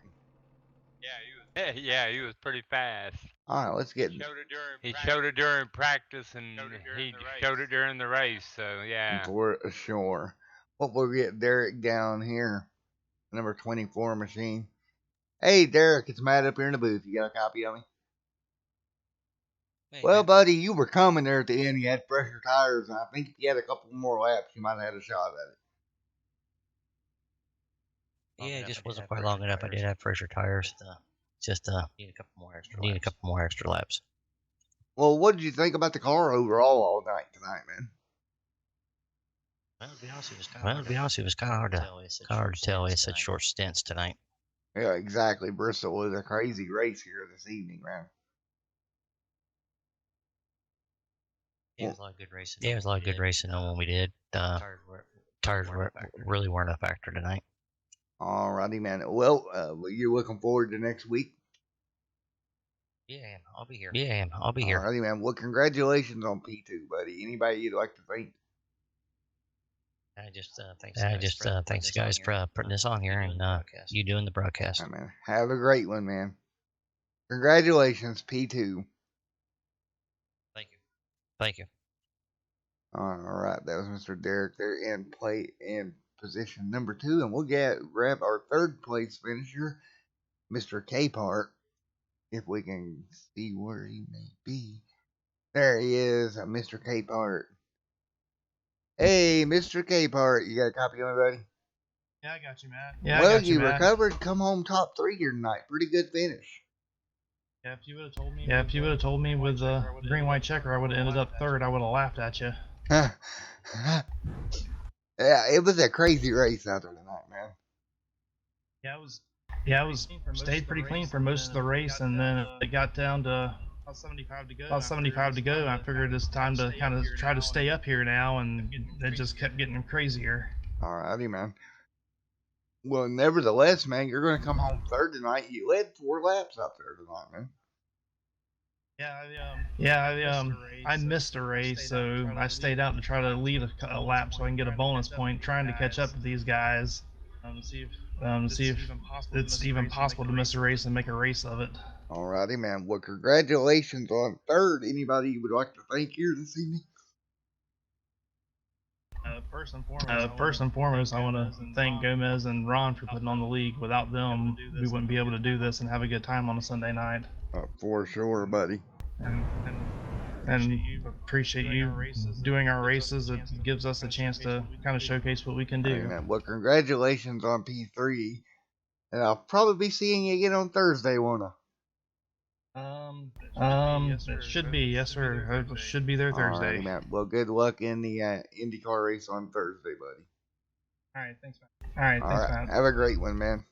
Yeah, he was pretty fast. All right, let's get. He showed it during practice, and he showed it during the race. So yeah, for sure. What we'll get Derek down here, number 24 machine. Hey, Derek, it's Matt up here in the booth. You got a copy of me? Hey, well, man, buddy, you were coming there at the end. You had fresher tires, and I think if you had a couple more laps, you might have had a shot at it. Yeah, it just wasn't quite long enough. I did have fresher tires. Just need a couple more extra laps. Well, what did you think about the car overall all night tonight, man? Well, to be honest, it was kind of hard to tell. It's such short stints tonight. Yeah, exactly. Bristol was a crazy race here this evening, man. Yeah, it was a lot of good racing. When we did. Tires really weren't a factor tonight. Alrighty, man. Well, you're looking forward to next week? Yeah, I'll be here. Alrighty, man. Well, congratulations on P2, buddy. Anybody you'd like to thank? Thanks guys for putting this on here and you doing the broadcast. Right, man. Have a great one, man. Congratulations, P2. Thank you. All right, that was Mr. Derek there in position number 2, and we'll grab our third place finisher, Mr. Capehart, if we can see where he may be. There he is, Mr. Capehart. Hey, Mr. Capehart, you got a copy of me, buddy? Yeah, I got you, Matt. Yeah, well, you recovered, come home top 3 here tonight. Pretty good finish. Yeah, if you would have told me with the green white checker, I would have ended up 3rd. I would have laughed at you. Yeah, it was a crazy race out there tonight, man. Yeah, it was stayed pretty clean for most of the race, and then it got down to about 75 to go. I figured it's time to kind of try to stay up here now, and it just kept getting crazier. Alrighty, man. Well, nevertheless, man, you're going to come home 3rd tonight. You led 4 laps out there tonight, man. I missed a race, so I stayed out to try to lead a lap so I can get a bonus point, trying to catch up to these guys. See if it's even possible to miss a race and make a race of it. Alrighty, man. Well, congratulations on 3rd. Anybody you would like to thank here this evening? First and foremost, I want to thank Gomez and Ron for putting on the league. Without them, we wouldn't be able to do this and have a good time on a Sunday night. For sure, buddy. And appreciate you doing our races. It gives us a chance to kind of showcase what we can do. Right, well, congratulations on P3. And I'll probably be seeing you again on Thursday, won't I? It should be, yes, sir. It should be there Thursday. Alrighty, man. Well, good luck in the IndyCar race on Thursday, buddy. All right, thanks, man. All right, All thanks, right. man. Have a great one, man.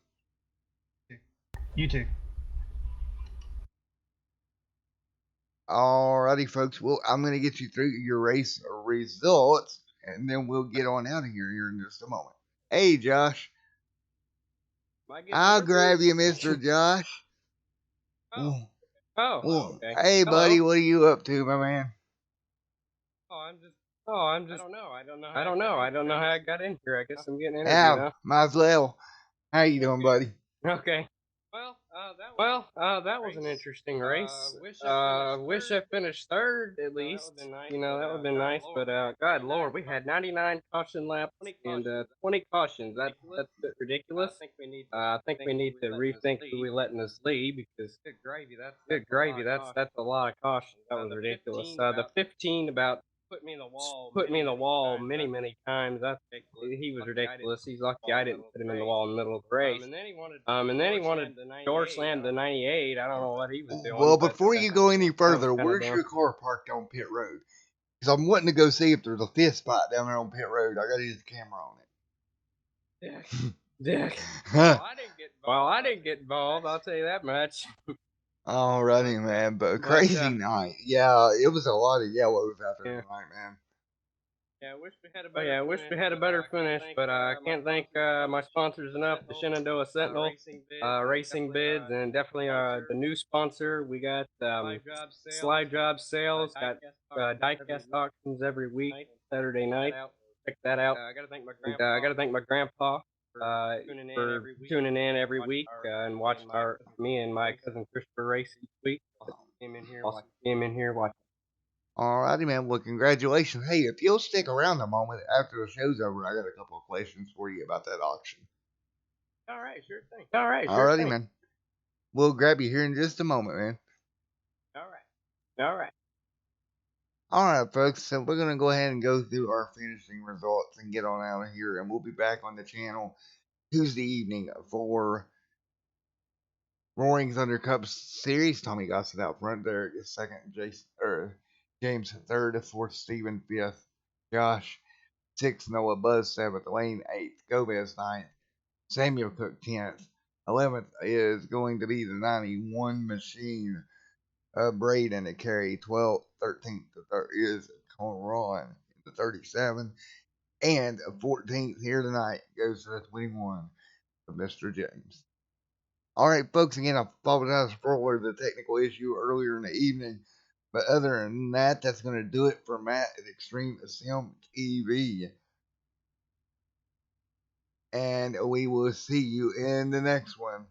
You too. Alrighty, folks. Well, I'm going to get you through your race results, and then we'll get on out of here in just a moment. Hey, Josh. I'll grab you, Mr. Josh. Oh. Okay. Hey, Hello. buddy. What are you up to, my man? I'm just. I don't know. I don't know how I got in here. I guess I'm getting interviewed Yeah, now. might as well. How you doing, buddy? Okay. Well, that was an interesting race. Wish I finished third at least. You know, that would have been nice. But God Lord, we had 99 caution laps and 20 cautions. That's a bit ridiculous. I think we need to rethink who we letting us lead because good gravy. That's a lot of caution. That was ridiculous. The 15 about put me in the wall many times. He was ridiculous. He's lucky I didn't put him in the wall in the middle of the race. And then he wanted door slam to 98. I don't know what he was doing. Well, before you go any further, where's your car parked on pit road? Because I'm wanting to go see if there's a fifth spot down there on pit road. I got to use the camera on it. Dick. Well, I didn't get involved. I'll tell you that much. Alrighty, man. But crazy night. Yeah, it was a lot of yellows out there tonight, man. Yeah, I wish we had a better finish, but I can't thank my sponsors enough, the Shenandoah Sentinel, Racing Bids, and definitely the new sponsor. We got Slide Job Sales, got diecast auctions every week, Saturday night. Check that out. I got to thank my grandpa for tuning in every week and watching me and my cousin Christopher race each week. Came in here watching. Alrighty, man. Well, congratulations. Hey, if you'll stick around a moment after the show's over, I got a couple of questions for you about that auction. All right, sure thing. Alrighty, man. We'll grab you here in just a moment, man. All right. Alright, folks. So we're going to go ahead and go through our finishing results and get on out of here. And we'll be back on the channel Tuesday evening for Roaring Thunder Cup Series. Tommy Gossett out front. Derek is second. James third. Fourth, Stephen fifth. Josh sixth. Noah Buzz seventh. Lane eighth. Gomez ninth. Samuel Cook 10th. 11th is going to be the 91 machine. Braden at carry 12th. 13th is Conron the 37. And 14th here tonight goes to the 21 of Mr. James. All right, folks, again, I apologize for the technical issue earlier in the evening. But other than that, that's going to do it for Matt at Extreme Sim TV. And we will see you in the next one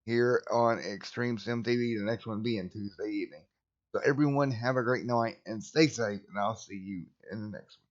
here on Extreme Sim TV. The next one being Tuesday evening. So everyone have a great night and stay safe. And I'll see you in the next one.